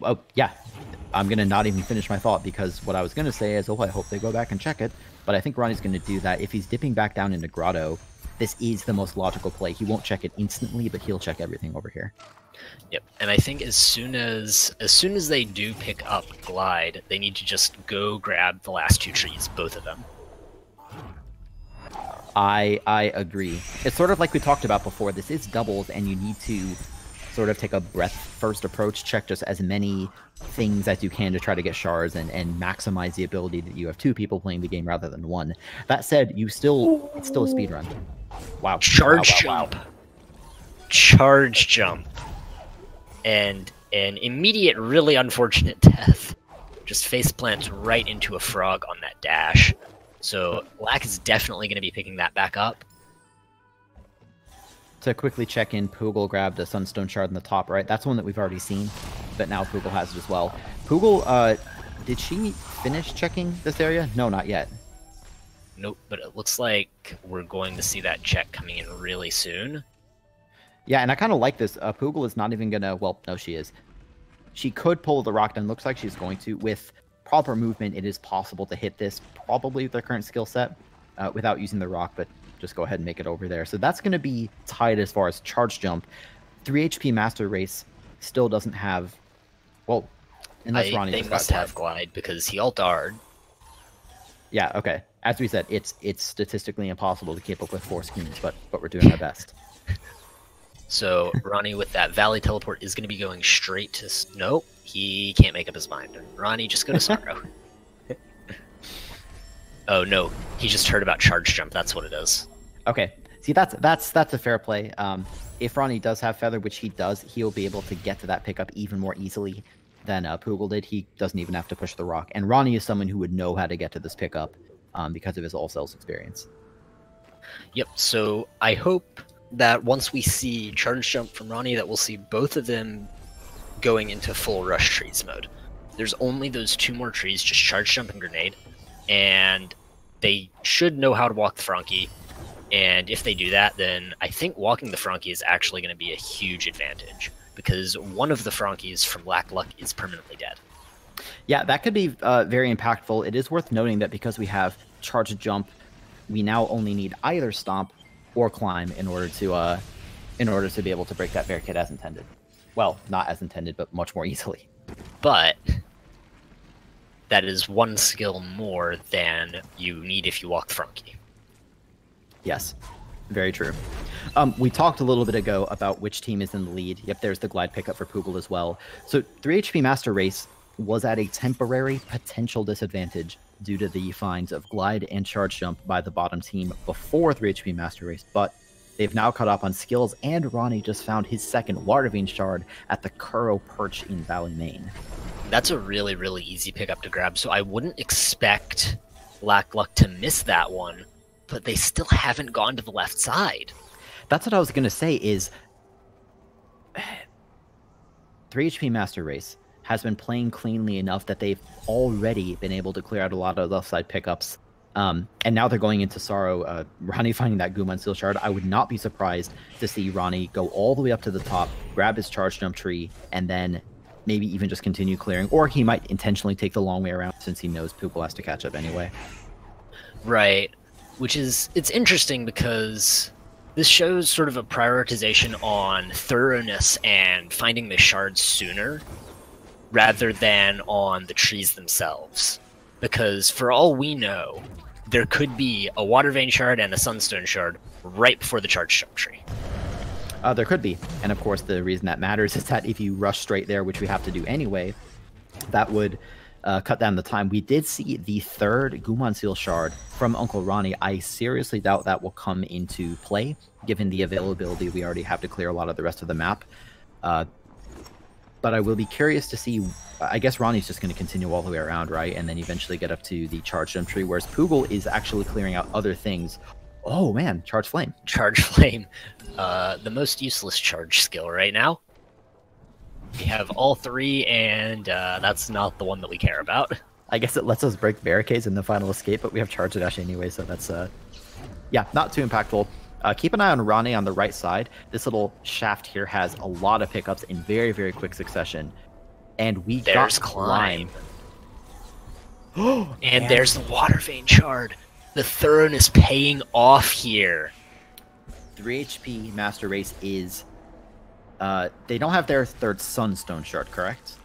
Oh yeah, I'm gonna not even finish my thought, because what I was gonna say is, I hope they go back and check it. But I think Ronnie's gonna do that. If he's dipping back down into Grotto, this is the most logical play. He won't check it instantly, but he'll check everything over here. Yep, and I think as soon as they do pick up Glide, they need to just go grab the last 2 trees, both of them. I agree. It's sort of like we talked about before. This is doubles, and you need to sort of take a breath-first approach, check just as many things as you can to try to get shards and maximize the ability that you have 2 people playing the game rather than 1. That said, it's still a speedrun. Wow. Charge jump. Charge jump. And an immediate, really unfortunate death. Just face plants right into a frog on that dash. So Lack is definitely going to be picking that back up. To quickly check in, Poogle grabbed a Sunstone Shard in the top right. That's one that we've already seen, but now Poogle has it as well. Poogle, did she finish checking this area? No, not yet. Nope, but it looks like we're going to see that check coming in really soon. Yeah, and I kind of like this. Poogle is not even going to... Well, no, she is. She could pull the rock down. Looks like she's going to. With proper movement, it is possible to hit this, probably with their current skill set, without using the rock, but just go ahead and make it over there. So that's going to be tight as far as charge jump. 3 HP Master Race still doesn't have... Well, unless Ronnie... They must have Glide, because he ult-R'd. Yeah, okay. As we said, it's statistically impossible to keep up with 4 screens, but we're doing our best. So Ronnie with that Valley Teleport is going to be going straight to... Nope, he can't make up his mind. Ronnie, just go to Sorrow. Oh no, he just heard about Charge Jump, that's what it is. Okay, see, that's a fair play. If Ronnie does have Feather, which he does, he'll be able to get to that pickup even more easily than Poogle did. He doesn't even have to push the rock. And Ronnie is someone who would know how to get to this pickup because of his All Cells experience. Yep, so I hope that once we see Charge Jump from Ronnie, that we'll see both of them going into full Rush Trees mode. There's only those 2 more trees, just Charge Jump and Grenade, and they should know how to walk the Frankie, and if they do that, then I think walking the Frankie is actually going to be a huge advantage, because one of the Frankies from Lack Luck is permanently dead. Yeah, that could be very impactful. It is worth noting that because we have Charge Jump, we now only need either Stomp or Climb in order to be able to break that barricade as intended. Well, not as intended, but much more easily. But that is 1 skill more than you need if you walk the Frankie. Yes, very true. We talked a little bit ago about which team is in the lead. Yep, there's the Glide pickup for Poogle as well. So 3 HP Master Race was at a temporary potential disadvantage due to the finds of Glide and Charge Jump by the bottom team before 3 HP Master Race, but they've now caught up on skills, and Ronnie just found his 2nd Water Vein Shard at the Kuro Perch in Valley Main. That's a really, really easy pickup to grab, so I wouldn't expect Lack Luck to miss that one, but they still haven't gone to the left side. That's what I was going to say is 3 HP Master Race has been playing cleanly enough that they've already been able to clear out a lot of left side pickups. And now they're going into Sorrow. Ronnie finding that Goomon Steel Shard. I would not be surprised to see Ronnie go all the way up to the top, grab his Charge Jump tree, and then maybe even just continue clearing. Or he might intentionally take the long way around since he knows Poogle has to catch up anyway. Right. Which is... It's interesting because this shows sort of a prioritization on thoroughness and finding the shards sooner, rather than on the trees themselves. Because for all we know, there could be a Water Vein Shard and a Sunstone Shard right before the Charge Jump tree. There could be. And of course, the reason that matters is that if you rush straight there, which we have to do anyway, That would cut down the time. We did see the third Gumon Seal shard from UncleRonny. I seriously doubt that will come into play, given the availability we already have to clear a lot of the rest of the map. But I will be curious to see. I guess Ronnie's just going to continue all the way around, right? And then eventually get up to the Charge Jump tree, whereas Poogle is actually clearing out other things. Oh man, Charge Flame. Charge Flame. The most useless charge skill right now. We have all three, and that's not the one that we care about. I guess it lets us break barricades in the final escape, but we have Charge Dash anyway, so that's, yeah, not too impactful. Keep an eye on Ronnie on the right side. This little shaft here has a lot of pickups in very, very quick succession. And there's got Climb. And there's the Water Vein Shard. The thoroughness paying off here. 3 HP Master Race is... they don't have their third Sunstone Shard, correct?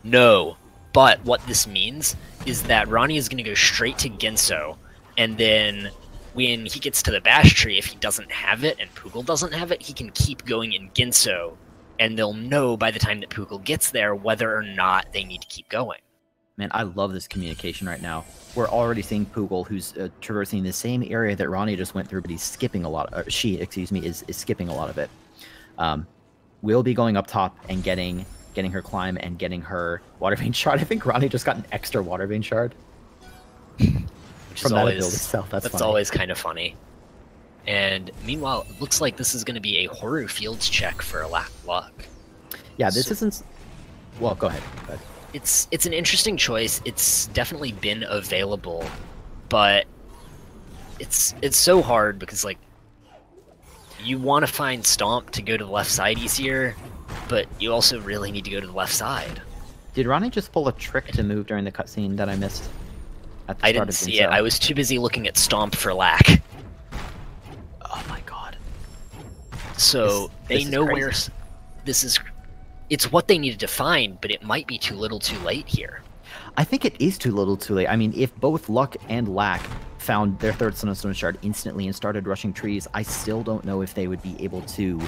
No, but what this means is that Ronnie is going to go straight to Ginso, and then when he gets to the Bash Tree, if he doesn't have it and Poogle doesn't have it, he can keep going in Ginso, and they'll know by the time that Poogle gets there whether or not they need to keep going. Man, I love this communication right now. We're already seeing Poogle, who's traversing the same area that Ronnie just went through, but he's skipping a lot. She, excuse me, is skipping a lot of it. We'll be going up top and getting her Climb and getting her Water Vein Shard. I think Ronnie just got an extra Water Vein Shard. Which From is that always, build itself. That's funny. always kind of funny. And meanwhile, it looks like this is going to be a Horror Fields check for Luck. Yeah, this isn't... Well, go ahead. Go ahead. It's an interesting choice. It's definitely been available, but it's so hard because, like, you want to find Stomp to go to the left side easier, but you also really need to go to the left side. Did Ronnie just pull a trick to move during the cutscene that I missed? I didn't see it. I was too busy looking at Stomp for Lack. Oh my god. So they know where this is. It's what they needed to find, but it might be too little too late here. I think it is too little too late. I mean, if both Luck and Lack found their third Sunstone Shard instantly and started rushing trees, I still don't know if they would be able to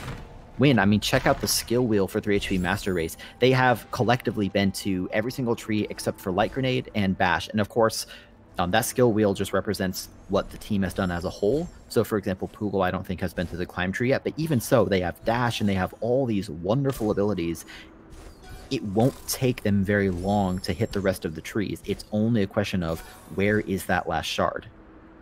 win. I mean, check out the skill wheel for 3 HP Master Race. They have collectively been to every single tree except for Light Grenade and Bash. And of course, that skill wheel just represents what the team has done as a whole. So, for example, Poogle, I don't think, has been to the Climb tree yet. But even so, they have Dash and they have all these wonderful abilities. It won't take them very long to hit the rest of the trees. It's only a question of where is that last shard.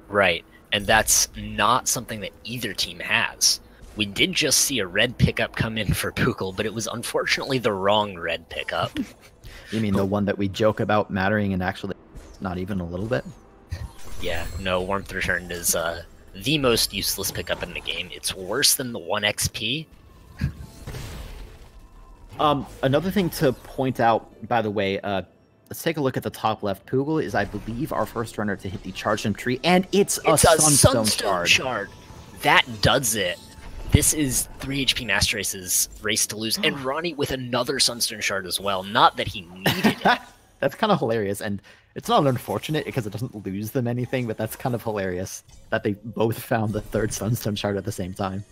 Right, and that's not something that either team has. We did just see a red pickup come in for Poogle, but it was unfortunately the wrong red pickup. You mean the one that we joke about mattering and actually not even a little bit? Yeah, no, Warmth Returned is the most useless pickup in the game. It's worse than the 1 XP. Another thing to point out, by the way, let's take a look at the top left. Poogle is, I believe, our first runner to hit the Charge Jump tree, and it's a Sunstone Shard. That does it. This is 3 HP Master Race's race to lose, and Ronnie with another Sunstone Shard as well. Not that he needed it. That's kind of hilarious, and it's not unfortunate because it doesn't lose them anything, but that's kind of hilarious that they both found the third Sunstone Shard at the same time.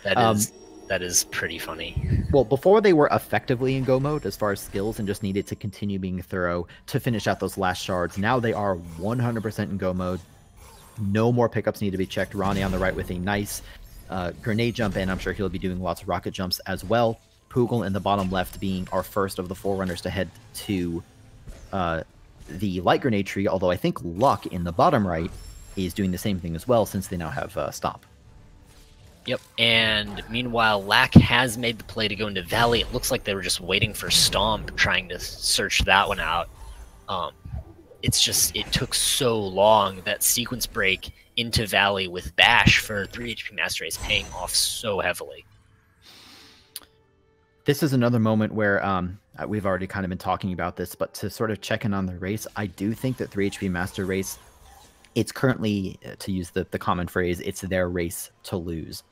That is pretty funny. Well, before they were effectively in go mode as far as skills and just needed to continue being thorough to finish out those last shards. Now they are 100% in go mode. No more pickups need to be checked. Ronnie on the right with a nice grenade jump, and I'm sure he'll be doing lots of rocket jumps as well. Poogle in the bottom left being our first of the forerunners to head to the light grenade tree, although I think Luck in the bottom right is doing the same thing as well since they now have Stomp. Yep, and meanwhile, Lack has made the play to go into Valley. It looks like they were just waiting for Stomp, trying to search that one out. It's just, it took so long. That sequence break into Valley with Bash for 3 HP Master Race paying off so heavily. This is another moment where we've already kind of been talking about this, but to sort of check in on the race, I do think that 3 HP Master Race, it's currently, to use the common phrase, it's their race to lose.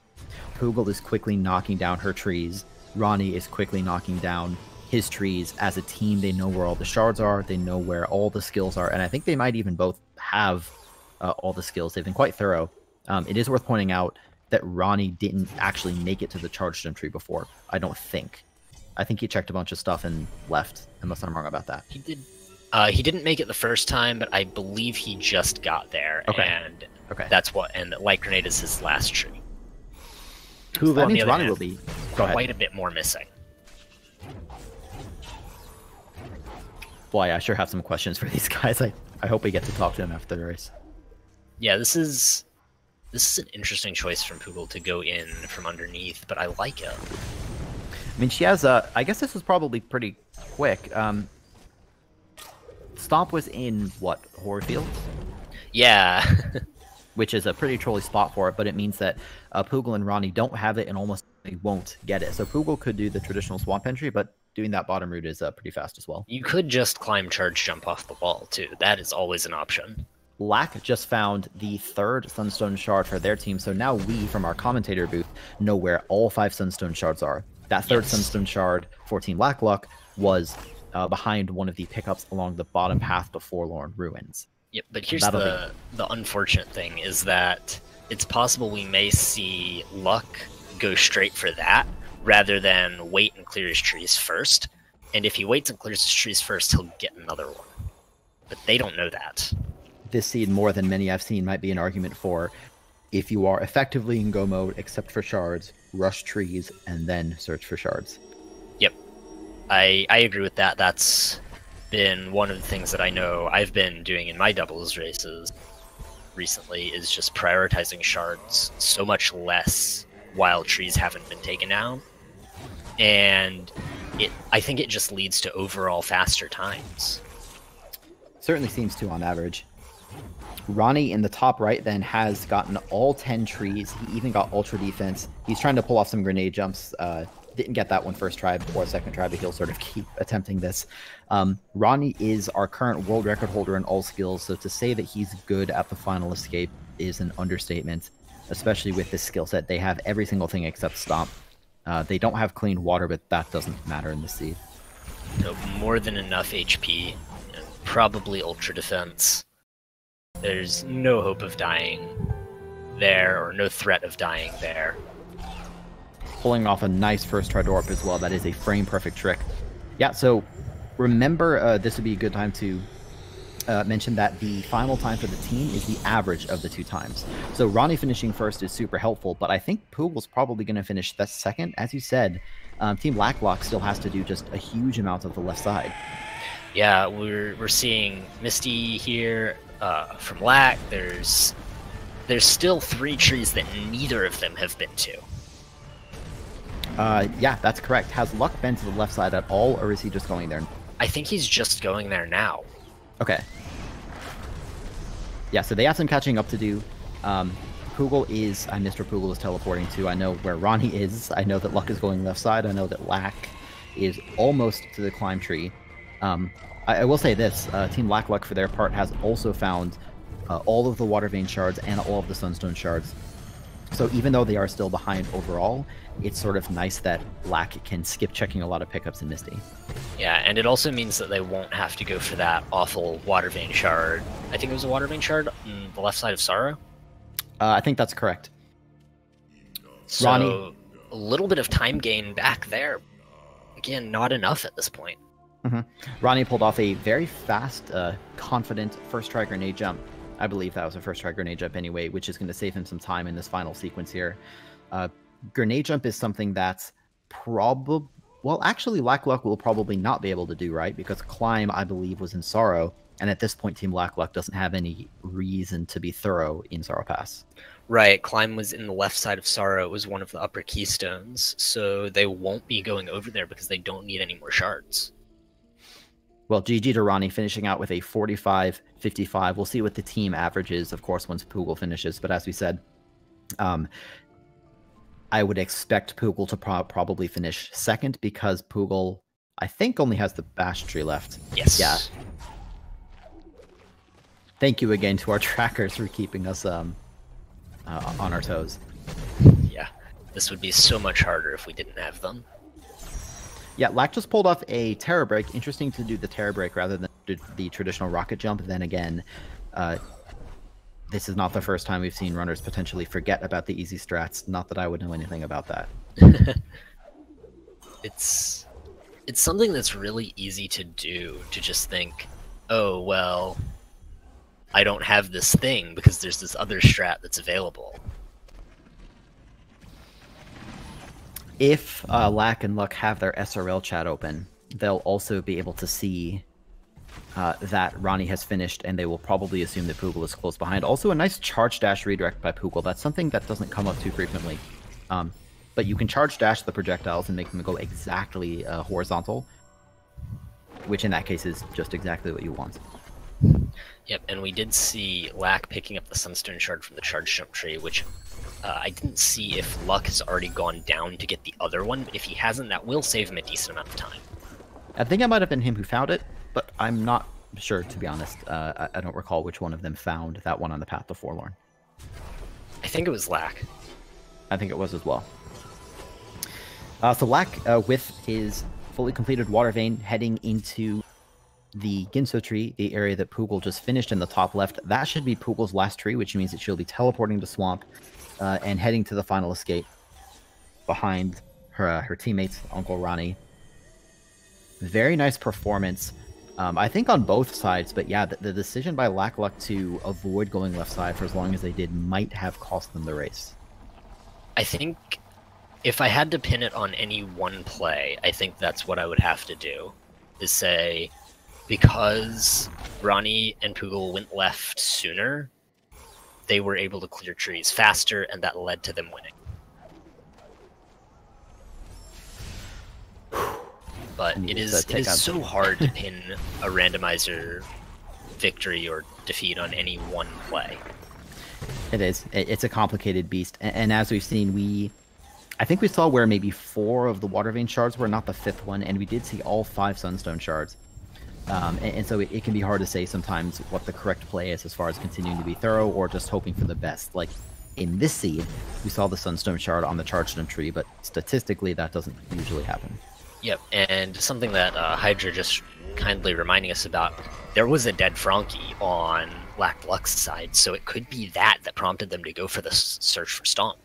Poogle is quickly knocking down her trees. Ronnie is quickly knocking down his trees. As a team, they know where all the shards are. They know where all the skills are. And I think they might even both have all the skills. They've been quite thorough. It is worth pointing out that Ronnie didn't actually make it to the Charge Jump tree before. I don't think. I think he checked a bunch of stuff and left, unless I'm wrong about that. He did. He didn't make it the first time, but I believe he just got there, and that's what. And Light Grenade is his last tree. Who that means Ronnie will be quite a bit more missing. Boy, I sure have some questions for these guys. I hope we get to talk to them after the race. Yeah, this is an interesting choice from Poogle to go in from underneath, but I like it. I mean, she has I guess this was probably pretty quick. Stomp was in, what, Horrorfield? Yeah. Which is a pretty trolly spot for it, but it means that Poogle and Ronnie don't have it and almost won't get it. So Poogle could do the traditional swamp entry, but doing that bottom route is pretty fast as well. You could just climb charge jump off the wall, too. That is always an option. Lack just found the 3rd Sunstone Shard for their team, so now we, from our commentator booth, know where all 5 Sunstone Shards are. That 3rd Sunstone Shard for Team Lack was behind one of the pickups along the bottom path to Forlorn Ruins. Yep, but here's the unfortunate thing, is that it's possible we may see Luck go straight for that, rather than wait and clear his trees first. And if he waits and clears his trees first, he'll get another one. But they don't know that. This seed, more than many I've seen, might be an argument for, if you are effectively in go mode, except for shards, rush trees, and then search for shards. Yep. I agree with that. That's been one of the things that I know I've been doing in my doubles races recently, is just prioritizing shards so much less while trees haven't been taken down. And I think it just leads to overall faster times. Certainly seems to on average. Ronnie in the top right then has gotten all 10 trees. He even got ultra defense. He's trying to pull off some grenade jumps. Didn't get that one first try or second try, but he'll sort of keep attempting this. Ronnie is our current world record holder in all skills, so to say that he's good at the final escape is an understatement, especially with this skill set. They have every single thing except Stomp. They don't have clean water, but that doesn't matter in this seed. So more than enough HP, and probably ultra defense. There's no hope of dying there, or no threat of dying there. Pulling off a nice first try Dorp as well. That is a frame perfect trick. Yeah, so remember, this would be a good time to mention that the final time for the team is the average of the 2 times. So Ronnie finishing first is super helpful, but I think Poogle's probably going to finish that second. As you said, Team Lacklock still has to do just a huge amount of the left side. Yeah, we're seeing Misty here from Lack. There's still 3 trees that neither of them have been to. Yeah, that's correct. Has Luck been to the left side at all, or is he just going there? I think he's just going there now. Okay. Yeah, so they have some catching up to do. Poogle is... Mr. Poogle is teleporting to. I know where Ronnie is. I know that Luck is going left side. I know that Lack is almost to the climb tree. I will say this. Team Lack-Luck, for their part, has also found all of the Water Vein shards and all of the Sunstone shards. So even though they are still behind overall, it's sort of nice that Lack can skip checking a lot of pickups in Misty. Yeah, and it also means that they won't have to go for that awful Water Vein shard. I think it was a Water Vein shard on the left side of Sorrow. I think that's correct. So, Ronnie, a little bit of time gain back there. Again, not enough at this point. Ronnie pulled off a very fast, confident first try grenade jump. I believe that was a first try grenade jump anyway, which is going to save him some time in this final sequence here. Grenade jump is something that's probably... Well, actually, Lack-Luck will probably not be able to do, right? Because Climb, I believe, was in Sorrow. And at this point, Team Lack-Luck doesn't have any reason to be thorough in Sorrow Pass. Right, Climb was in the left side of Sorrow. It was one of the upper keystones. So they won't be going over there because they don't need any more shards. Well, GG to Ronnie, finishing out with a 45-55. We'll see what the team averages, of course, once Poogle finishes. But as we said, I would expect Poogle to probably finish second because Poogle, I think, only has the Bash tree left. Yes. Yeah. Thank you again to our trackers for keeping us on our toes. Yeah, this would be so much harder if we didn't have them. Yeah, Lack just pulled off a Terror Break. Interesting to do the Terror Break rather than the traditional rocket jump. Then again, this is not the first time we've seen runners potentially forget about the easy strats. Not that I would know anything about that. it's something that's really easy to do, to just think, oh, well, I don't have this thing because there's this other strat that's available. If Lack and Luck have their SRL chat open, they'll also be able to see that Ronnie has finished, and they will probably assume that Poogle is close behind. Also, a nice charge dash redirect by Poogle. That's something that doesn't come up too frequently. But you can charge dash the projectiles and make them go exactly horizontal, which in that case is just exactly what you want. Yep, and we did see Lack picking up the Sunstone Shard from the charge jump tree, which I didn't see if Luck has already gone down to get the other one. If he hasn't, that will save him a decent amount of time. I think it might have been him who found it, but I'm not sure, to be honest. I don't recall which one of them found that one on the path to Forlorn. I think it was Lack. I think it was as well. So Lack, with his fully completed water vein, heading into the Ginso tree, the area that Poogle just finished in the top left. That should be Poogle's last tree, which means that she'll be teleporting to Swamp and heading to the final escape behind her teammates, UncleRonny. Very nice performance, I think, on both sides. But yeah, the decision by Luck to avoid going left side for as long as they did might have cost them the race. I think if I had to pin it on any one play, I think that's what I would have to do, is say, because Ronnie and Poogle went left sooner, they were able to clear trees faster, and that led to them winning. But it is so hard to pin a randomizer victory or defeat on any one play. It is. It's a complicated beast. And as we've seen, I think we saw where maybe 4 of the Water Vein shards were, not the 5th one, and we did see all 5 Sunstone shards. And so it can be hard to say sometimes what the correct play is as far as continuing to be thorough or just hoping for the best. Like in this seed, we saw the Sunstone shard on the Chargedom tree, but statistically that doesn't usually happen. Yep, and something that Hydra just kindly reminding us about, there was a dead Frankie on Luck's side, so it could be that prompted them to go for the search for Stomp.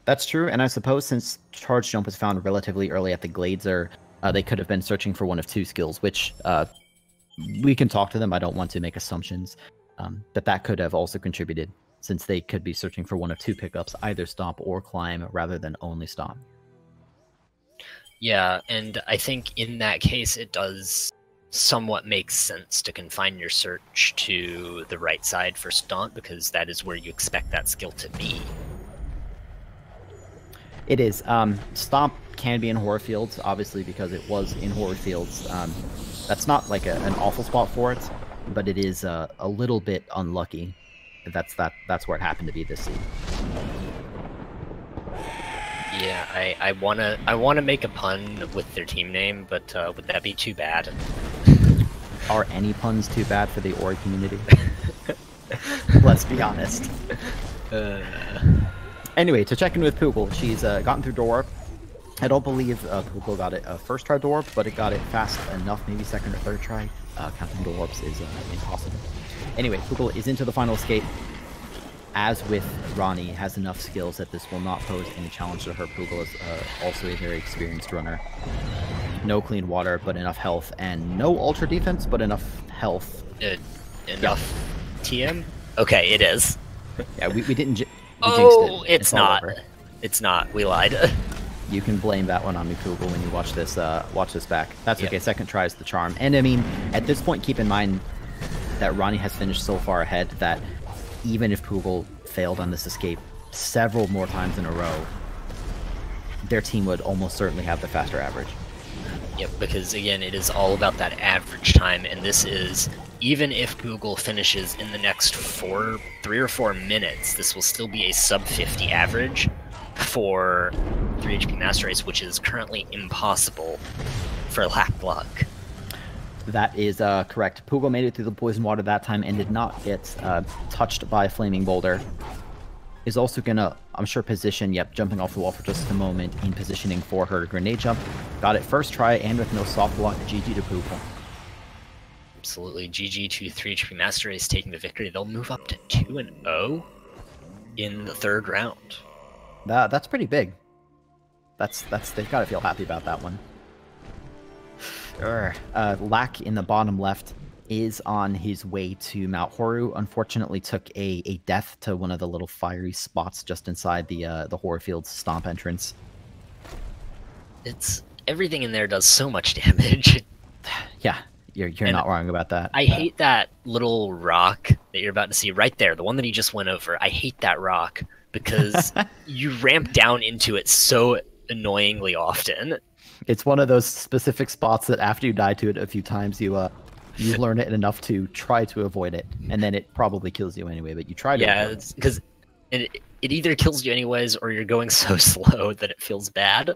That's true, and I suppose since Charge Jump was found relatively early at the Gladeser, they could have been searching for one of 2 skills, which we can talk to them. I don't want to make assumptions, but that could have also contributed, since they could be searching for one of 2 pickups, either Stomp or Climb, rather than only Stomp. Yeah, and I think in that case it does somewhat make sense to confine your search to the right side for Stomp, because that is where you expect that skill to be. It is. Stomp can be in Horror Fields, obviously, because it was in Horror Fields. That's not like an awful spot for it, but it is a little bit unlucky. That's where it happened to be this seed. Yeah, I wanna make a pun with their team name, but would that be too bad? Are any puns too bad for the Ori community? Let's be honest. Anyway, to check in with Poogle, she's gotten through Door Warp. I don't believe Poogle got it first try Door Warp, but it got it fast enough, maybe second or third try. Counting Door Warps is impossible. Anyway, Poogle is into the final escape. As with Ronnie, has enough skills that this will not pose any challenge to her. Poogle is also a very experienced runner. No clean water, but enough health, and no ultra defense, but enough health. Enough TM? Okay, it is. Yeah, we didn't. Oh, it's not. It's not. We lied. You can blame that one on me, Poogle, when you watch this back. That's okay. Second try is the charm. And I mean, at this point, keep in mind that Ronnie has finished so far ahead that even if Poogle failed on this escape several more times in a row, their team would almost certainly have the faster average. Yep, because again, it is all about that average time, and this is, even if Poogle finishes in the next 3 or 4 minutes, this will still be a sub 50 average for 3 HP Master Race, which is currently impossible for Luck. That is correct. Poogle made it through the poison water that time and did not get touched by a flaming boulder. Is also gonna, I'm sure, position, jumping off the wall for just a moment, in positioning for her grenade jump. Got it first try and with no soft block. GG to Poogle. Absolutely. GG to 3 HP Master Race taking the victory. They'll move up to 2-0 in the 3rd round. That's pretty big. That's they've got to feel happy about that one. Sure. Lack in the bottom left is on his way to Mount Horu. Unfortunately, took a death to one of the little fiery spots just inside the Horrorfield's stomp entrance. It's everything in there does so much damage. Yeah, you're not wrong about that. I hate that little rock that you're about to see right there, the one that he just went over. I hate that rock because you ramp down into it so annoyingly often. It's one of those specific spots that after you die to it a few times, you learn it enough to try to avoid it, and then it probably kills you anyway. But you try to. Yeah, because it either kills you anyways, or you're going so slow that it feels bad.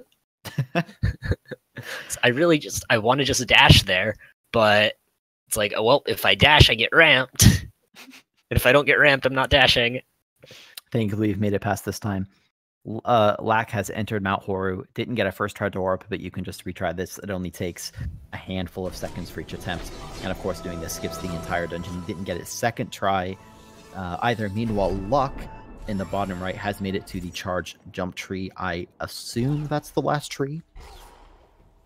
So I want to just dash there, but it's like, oh well, if I dash, I get ramped, and if I don't get ramped, I'm not dashing. Thankfully, we've made it past this time. Lack has entered Mount Horu. Didn't get a first try to warp, but you can just retry this. It only takes a handful of seconds for each attempt. And of course, doing this skips the entire dungeon. Didn't get his second try either. Meanwhile, Luck in the bottom right has made it to the charge jump tree. I assume that's the last tree.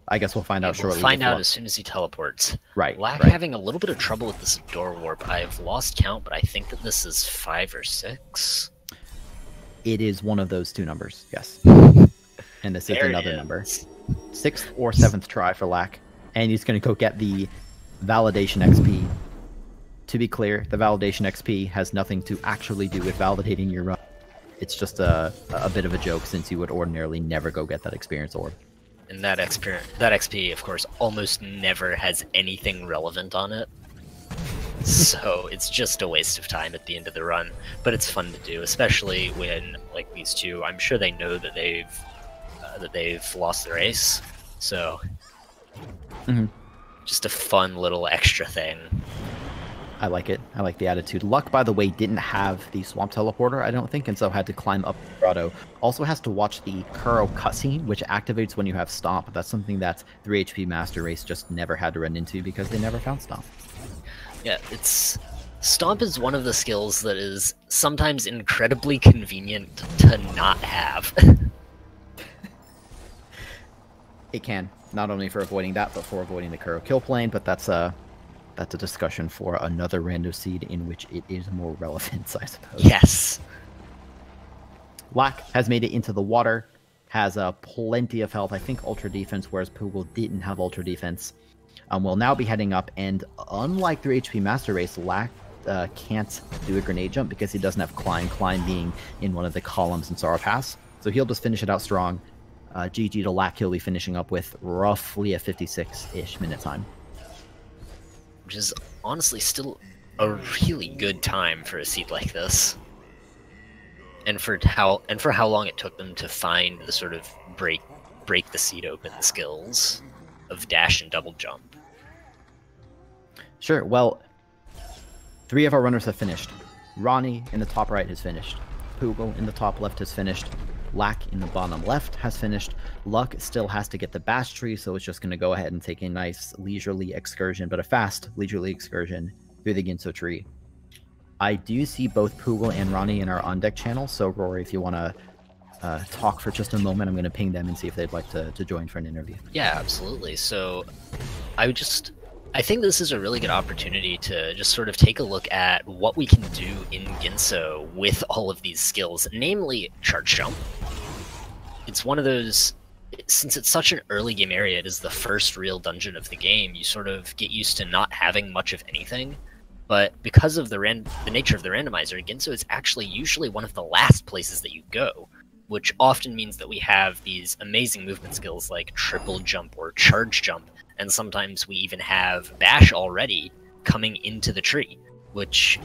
I guess we'll find out shortly. We'll find out as soon as he teleports. Right. Lack right. having a little bit of trouble with this door warp. I've lost count, but I think that this is 5 or 6. It is one of those two numbers, yes. And this is There it another is. number. 6th or 7th try for Lack. And he's going to go get the validation XP. To be clear, the validation XP has nothing to actually do with validating your run. It's just a bit of a joke, since you would ordinarily never go get that experience orb. And that XP, of course, almost never has anything relevant on it. So it's just a waste of time at the end of the run, but it's fun to do, especially when, like, these two, I'm sure they know that they've lost the race, so just a fun little extra thing. I like it. I like the attitude. Luck, by the way, didn't have the swamp teleporter, I don't think, and so had to climb up the grotto. Also has to watch the Kuro cutscene, which activates when you have Stomp. That's something that 3 HP Master Race just never had to run into because they never found Stomp. Yeah, Stomp is one of the skills that is sometimes incredibly convenient to not have. It can, not only for avoiding that, but for avoiding the Kuro kill plane, but that's a discussion for another rando seed in which it is more relevant, I suppose. Yes. Lack has made it into the water, has plenty of health, I think Ultra Defense, whereas Poogle didn't have Ultra Defense. Will now be heading up, and unlike 3 HP Master Race, Lack can't do a grenade jump because he doesn't have Climb being in one of the columns in Sorrow Pass. So he'll just finish it out strong. GG to Lack, he'll be finishing up with roughly a 56-ish minute time. Which is honestly still a really good time for a seed like this. And for how long it took them to find the sort of break the seed open skills of dash and double jump. Sure, well, 3 of our runners have finished. Ronnie in the top right has finished. Poogle in the top left has finished. Lack in the bottom left has finished. Luck still has to get the bash tree, so it's just going to go ahead and take a nice leisurely excursion, but a fast leisurely excursion through the Ginso tree. I do see both Poogle and Ronnie in our on-deck channel, so Rory, if you want to talk for just a moment, I'm going to ping them and see if they'd like to join for an interview. Yeah, absolutely. So I think this is a really good opportunity to just sort of take a look at what we can do in Ginso with all of these skills, namely charge jump. It's one of those, since it's such an early game area, it is the first real dungeon of the game, you sort of get used to not having much of anything. But because of the nature of the randomizer, Ginso is actually usually one of the last places that you go, which often means that we have these amazing movement skills like triple jump or charge jump, and sometimes we even have bash already coming into the tree, which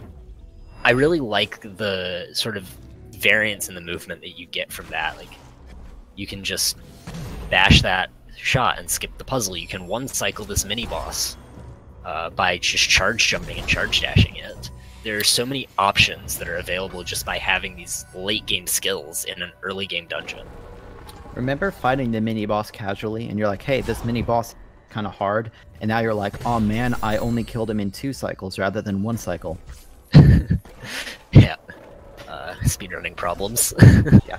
I really like the sort of variance in the movement that you get from that. Like, you can just bash that shot and skip the puzzle. You can one-cycle this mini-boss by just charge jumping and charge dashing it. There are so many options that are available just by having these late-game skills in an early-game dungeon. Remember fighting the mini-boss casually, and you're like, hey, this mini-boss kind of hard, and now you're like, oh man, I only killed him in 2 cycles rather than 1 cycle. Yeah. Speedrunning problems. Yeah,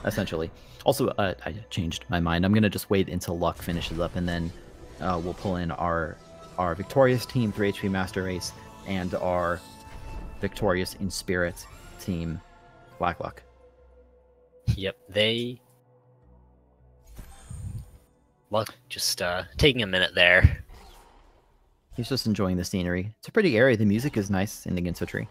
essentially. Also, I changed my mind. I'm going to just wait until Luck finishes up and then we'll pull in our victorious team 3 HP Master Race and our victorious in spirit team Black Luck. Yep, Luck just taking a minute there. He's just enjoying the scenery. It's a pretty area. The music is nice in the Ginso tree.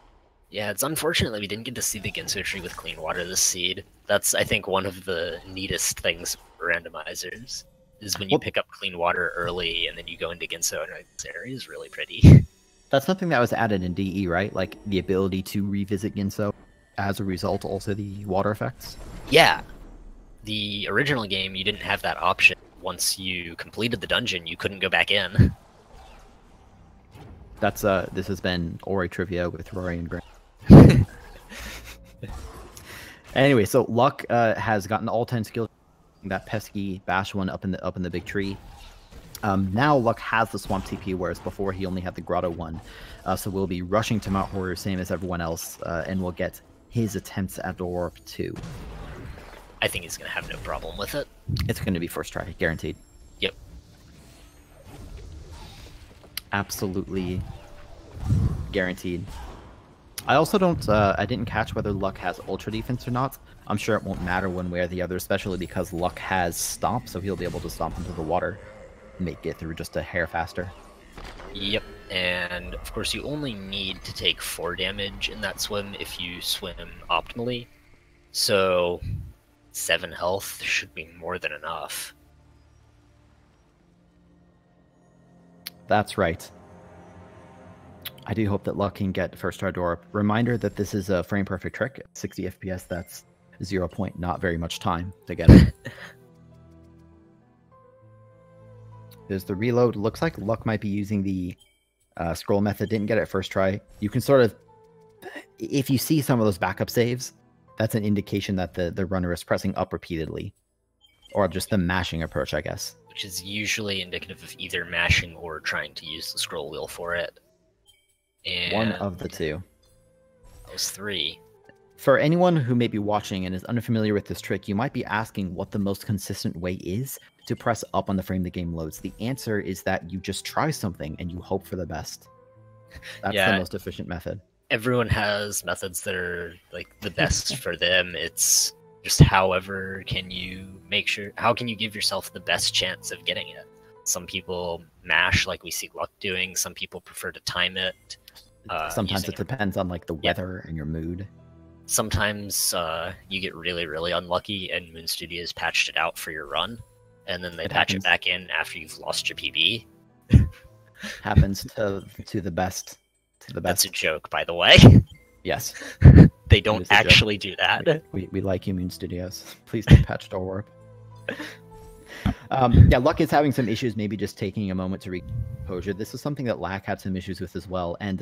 Yeah, it's unfortunate that we didn't get to see the Ginso tree with clean water this seed. That's, I think, one of the neatest things for randomizers, is when you pick up clean water early and then you go into Ginso and this area is really pretty. That's something that was added in DE, right? Like the ability to revisit Ginso as a result, also the water effects? Yeah. The original game, you didn't have that option. Once you completed the dungeon, you couldn't go back in. That's this has been Ori Trivia with Rory and Grant. Anyway, so Luck has gotten all 10 skills. That pesky bash one up in the big tree. Now Luck has the Swamp TP, whereas before he only had the Grotto one. So we'll be rushing to Mount Horror, same as everyone else, and we'll get his attempts at Door 2. I think he's going to have no problem with it. It's going to be first try, guaranteed. Yep. Absolutely guaranteed. I also don't, I didn't catch whether Luck has Ultra Defense or not. I'm sure it won't matter one way or the other, especially because Luck has Stomp, so he'll be able to stomp into the water, make it through just a hair faster. Yep, and of course you only need to take 4 damage in that swim if you swim optimally. So 7 health should be more than enough. That's right. I do hope that Luck can get first try door up. Reminder that this is a frame perfect trick. 60 FPS, that's 0 point, not very much time to get it. There's the reload. Looks like Luck might be using the scroll method. Didn't get it first try. You can sort of, if you see some of those backup saves, that's an indication that the runner is pressing up repeatedly. Or just the mashing approach, I guess. Which is usually indicative of either mashing or trying to use the scroll wheel for it. And one of the two. That was 3. For anyone who may be watching and is unfamiliar with this trick, you might be asking what the most consistent way is to press up on the frame the game loads. The answer is that you just try something and you hope for the best. That's the most efficient method. Everyone has methods that are like the best for them. It's just however can you make sure, how can you give yourself the best chance of getting it? Some people mash like we see Luck doing. Some people prefer to time it. Sometimes it depends on like the weather and your mood. Sometimes you get really, really unlucky and Moon Studios patched it out for your run. And then they patch it back in after you've lost your PB. Happens to the best. That's a joke, by the way. Yes. They don't actually do that. We like you, Moon Studios. Please don't patch door warp. Yeah, Luck is having some issues, maybe just taking a moment to recomposure. This is something that Lack had some issues with as well, and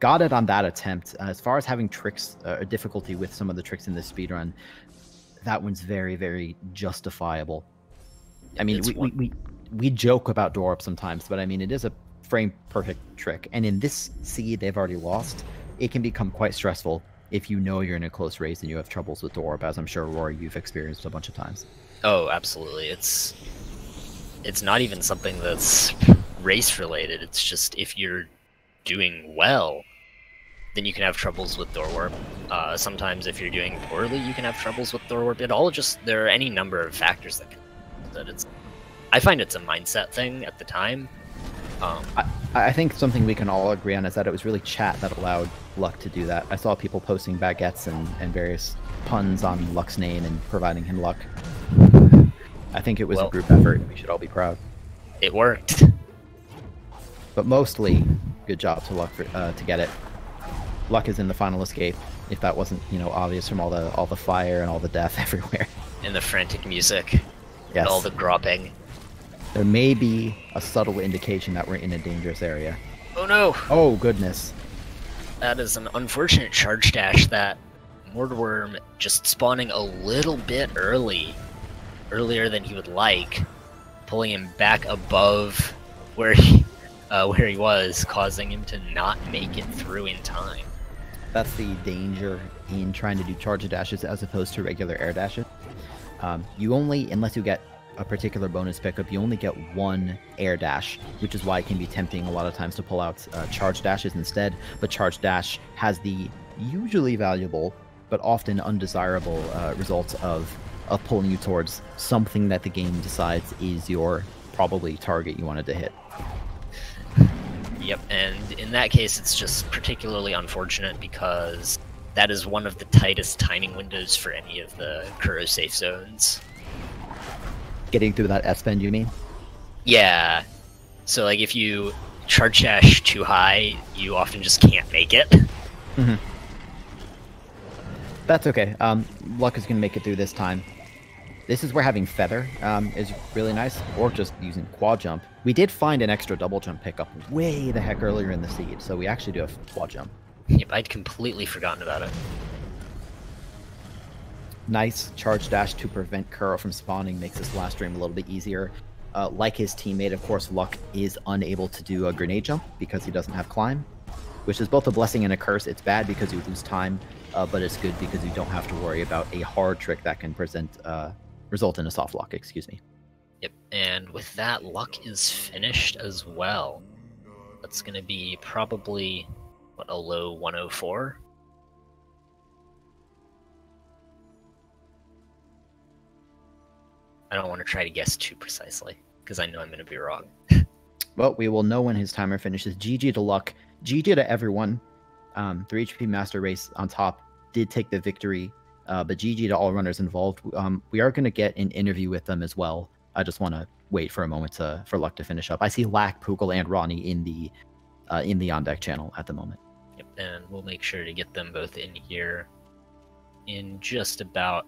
got it on that attempt. As far as having tricks, difficulty with some of the tricks in this speedrun, that one's very, very justifiable. I mean, we joke about door up sometimes, but I mean, it is a frame perfect trick, and in this seed they've already lost. It can become quite stressful if you know you're in a close race and you have troubles with door up, as I'm sure, Rory, you've experienced a bunch of times. Oh, absolutely. It's not even something that's race related. It's just if you're doing well, then you can have troubles with door warp. Sometimes if you're doing poorly, you can have troubles with door warp. There are any number of factors I find it's a mindset thing at the time. I think something we can all agree on is that it was really chat that allowed Luck to do that. I saw people posting baguettes and various puns on Luck's name and providing him luck. I think it was a group effort, and we should all be proud. It worked. But mostly, good job to Luck to get it. Luck is in the final escape. If that wasn't, obvious from all the fire and all the death everywhere. And the frantic music. Yes. And all the gropping. There may be a subtle indication that we're in a dangerous area. Oh no! Oh goodness. That is an unfortunate charge dash that Mordworm just spawning a little bit earlier than he would like, pulling him back above where he was, causing him to not make it through in time. That's the danger in trying to do charge dashes as opposed to regular air dashes. You only, unless you get a particular bonus pickup, you only get one air dash, which is why it can be tempting a lot of times to pull out charge dashes instead. But charge dash has the usually valuable, but often undesirable results of pulling you towards something that the game decides is your probably target you wanted to hit. Yep, and in that case, it's just particularly unfortunate because that is one of the tightest timing windows for any of the Kuro safe zones. Getting through that S-bend, you mean? Yeah. So, like, if you charge dash too high, you often just can't make it. Mm-hmm. That's okay. Luck is going to make it through this time. This is where having Feather is really nice, or just using Quad Jump. We did find an extra double jump pickup way the heck earlier in the seed, so we actually do have Quad Jump. Yep, I'd completely forgotten about it. Nice charge dash to prevent Kuro from spawning makes this last stream a little bit easier. Like his teammate, of course, Luck is unable to do a grenade jump because he doesn't have climb, which is both a blessing and a curse. It's bad because you lose time, but it's good because you don't have to worry about a hard trick that can result in a soft lock, excuse me. Yep, and with that, Luck is finished as well. That's going to be probably, what, a low 104? I don't want to try to guess too precisely, because I know I'm going to be wrong. Well, we will know when his timer finishes. GG to Luck. GG to everyone. 3 HP Master Race on top did take the victory. But GG to all runners involved. We are going to get an interview with them as well. I just want to wait for a moment for Luck to finish up. I see Lackedragon and Ronny in the on deck channel at the moment. Yep, and we'll make sure to get them both in here in just about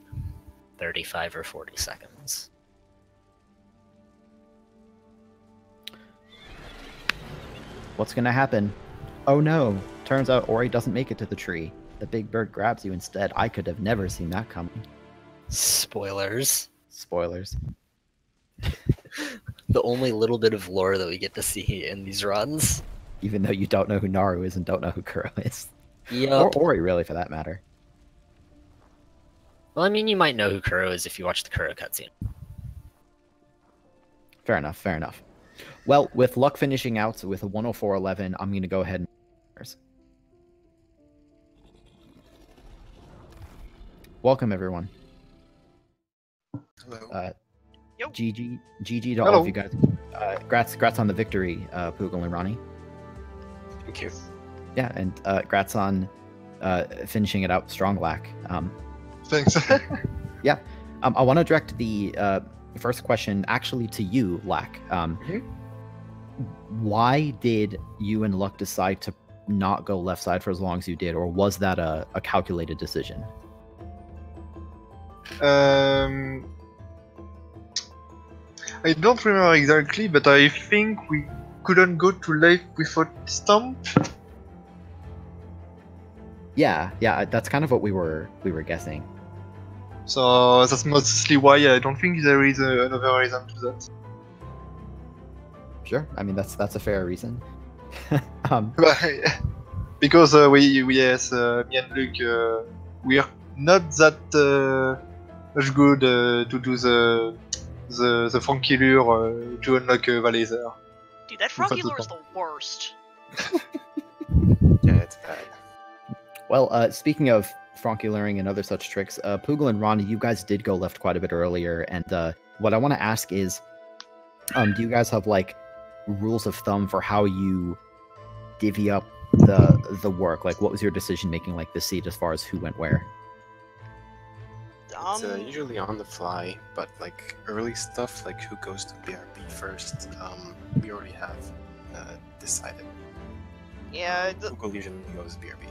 35 or 40 seconds. What's going to happen? Oh no! Turns out Ori doesn't make it to the tree. The big bird grabs you instead. I could have never seen that coming. Spoilers. Spoilers. The only little bit of lore that we get to see in these runs. Even though you don't know who Naru is and don't know who Kuro is. Yeah. Or Ori, really, for that matter. Well, I mean, you might know who Kuro is if you watch the Kuro cutscene. Fair enough, fair enough. Well, with Luck finishing out with a 104.11, I'm going to go ahead and... Welcome, everyone. Hello. GG to all of you guys. Grats on the victory, Poogle and Ronny. Thank you. Yeah, and grats on finishing it out strong, Lack. Thanks. Yeah, I want to direct the first question actually to you, Lack. Why did you and Luck decide to not go left side for as long as you did, or was that a calculated decision? I don't remember exactly, but I think we couldn't go to left without stomp. Yeah, that's kind of what we were guessing. So that's mostly why I don't think there is another reason to that. Sure, I mean that's a fair reason. Because yes, me and Luke, we are not that much good to do the Frankie lure to unlock Valazer. Dude, that Frankie lure is the worst. Yeah, it's bad. Well, speaking of Frankie luring and other such tricks, Poogle and Ronny, you guys did go left quite a bit earlier, and what I want to ask is, do you guys have like rules of thumb for how you divvy up the work? Like, what was your decision making like this seed as far as who went where? It's usually on the fly, but like early stuff, like who goes to BRB first, we already have decided. Yeah, Google usually goes BRB.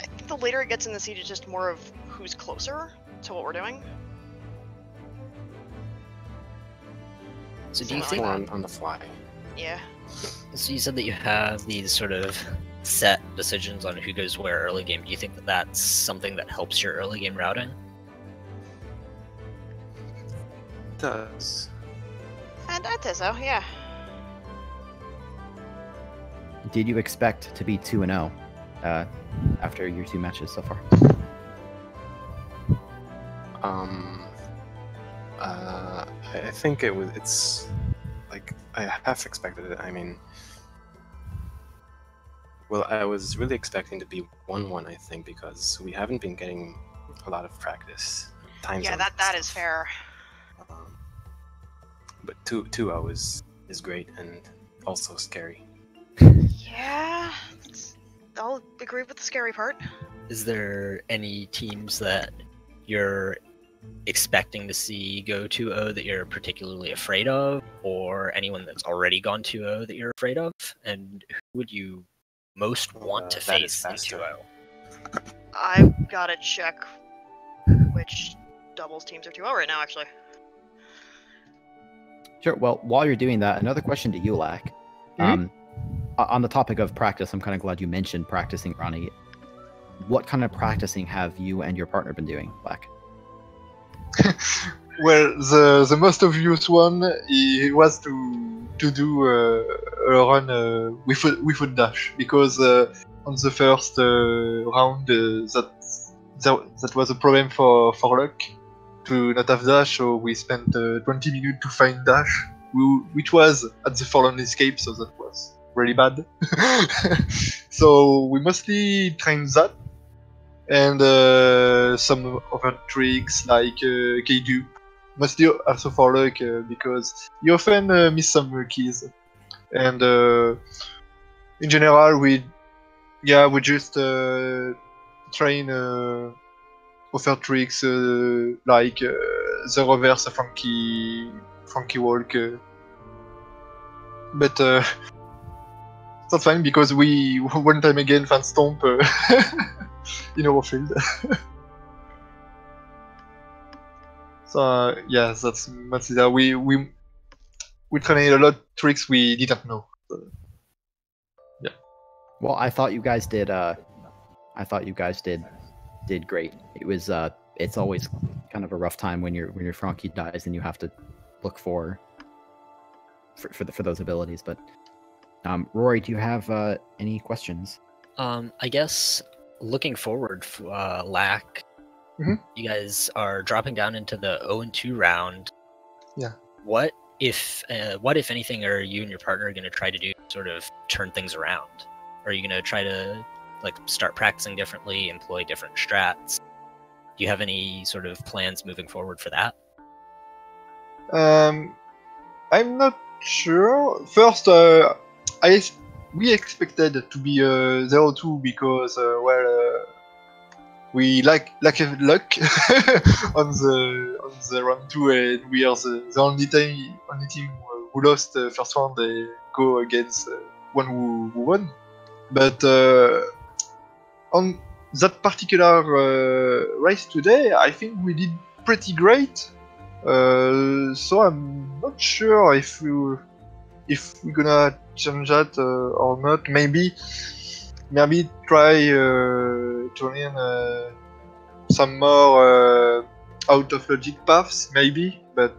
I think the later it gets in the seed, it's just more of who's closer to what we're doing. So do you Something think like on the fly? Yeah. So you said that you have these sort of set decisions on who goes where early game. Do you think that that's something that helps your early game routing? It does. And I'd say so, yeah. Did you expect to be 2-0 after your 2 matches so far? I think it's like I half expected it. I mean, well, I was really expecting to be 1-1, I think, because we haven't been getting a lot of practice. Time Yeah, zones and that is stuff. fair. But 2-0 is great and also scary. Yeah, I'll agree with the scary part. Is there any teams that you're expecting to see go 2-0 that you're particularly afraid of, or anyone that's already gone 2-0 that you're afraid of? And who would you most want to that is face in faster. 2-0? I've gotta check which doubles teams are 2-0 right now, actually. Sure. Well, while you're doing that, another question to you, Lack. On the topic of practice, I'm kind of glad you mentioned practicing, Ronnie. What kind of practicing have you and your partner been doing, Lack? Well, the most obvious one was to do a run with a dash, because on the first round that was a problem for Luck to not have dash, so we spent 20 minutes to find dash, which was at the Fallen Escape, so that was really bad. So we mostly trained that, and some other tricks like K-dupe, mostly also for Luck, because you often miss some keys. And in general, we just train other tricks like the reverse funky walk, but that's fine because we one time again fan stomp in our field. So yeah, that's mostly that. We trained a lot of tricks we didn't know. So, yeah. Well, I thought you guys did. Did great. It was. It's always kind of a rough time when your Frankie dies and you have to look for those abilities. But Rory, do you have any questions? I guess looking forward, Lack, you guys are dropping down into the 0-2 round. Yeah. What if anything are you and your partner going to try to do to sort of turn things around? Are you going to try to like start practicing differently, employ different strats? Do you have any sort of plans moving forward for that? I'm not sure. First, we expected to be 0-2 because we lack luck on the round 2, and we are the only team who lost first round. They go against one who won. But on that particular race today, I think we did pretty great. So I'm not sure if we're gonna change that or not. Maybe try turn in some more out of logic paths, maybe. But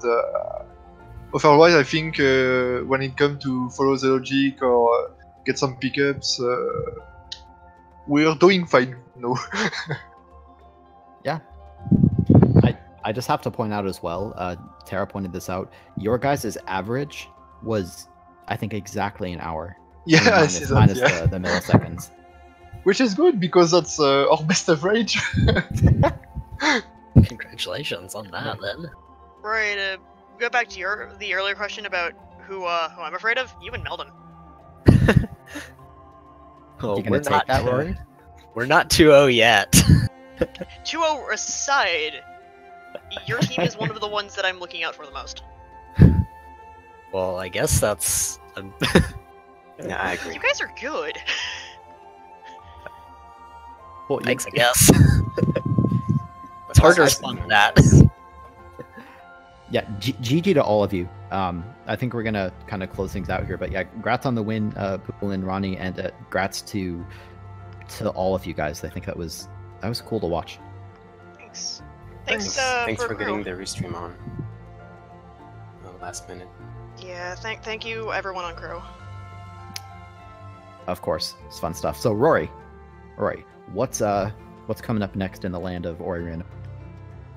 otherwise, I think when it comes to follow the logic or get some pickups, we're doing fine. No. Yeah. I just have to point out as well, Tara pointed this out, your guys' average was, I think, exactly an hour. Yeah, minus, I see that, minus yeah. the milliseconds. Which is good, because that's our best average. Congratulations on that, then. Rory, to go back to the earlier question about who I'm afraid of, you and Meldon. Oh, You gonna take that, Rory? We're not 2-0 yet. 2-0 aside, your team is one of the ones that I'm looking out for the most. Well, I guess that's... Yeah, I agree. You guys are good. Well, Thanks, I guess. It's hard to respond to that. Yeah, GG to all of you. I think we're gonna kind of close things out here, but yeah, congrats on the win, Poogle and Ronnie, and congrats to all of you guys. I think that was cool to watch. Thanks. Thanks for Crew. getting the restream on. Last minute. Yeah, thank you everyone on crew. Of course, it's fun stuff. So Rory, what's coming up next in the land of Ori Random?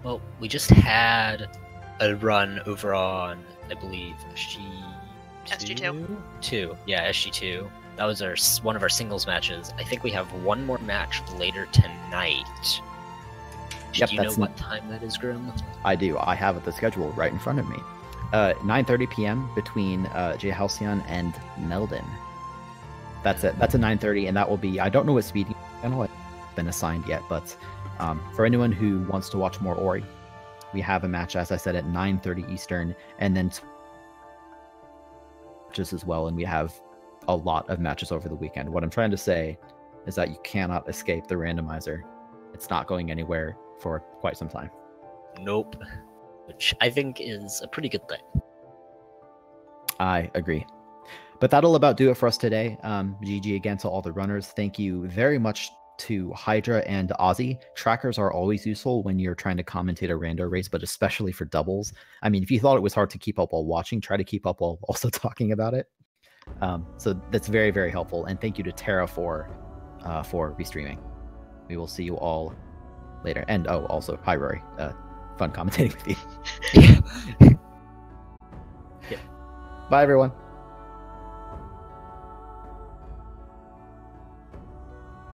Well, we just had a run over on, I believe, SG2? 2. Yeah, SG2. That was one of our singles matches. I think we have one more match later tonight. Yep, Do you know what time that is, Grim? I do. I have the schedule right in front of me. 9:30 p.m. between Jay Halcyon and Meldon. That's it. That's a 9:30, and that will be. I don't know what speed channel I've been assigned yet, but for anyone who wants to watch more Ori, we have a match, as I said, at 9:30 Eastern, and then matches as well. And we have a lot of matches over the weekend. What I'm trying to say is that you cannot escape the randomizer. It's not going anywhere for quite some time. Nope. Which I think is a pretty good thing. I agree. But that'll about do it for us today. GG again to all the runners. Thank you very much to Hydra and Ozzy. Trackers are always useful when you're trying to commentate a rando race, but especially for doubles. I mean, if you thought it was hard to keep up while watching, try to keep up while also talking about it. So that's very, very helpful. And thank you to Tara for restreaming. We will see you all later. And oh, also, hi Rory. Fun commentating with you. Yeah. Bye everyone.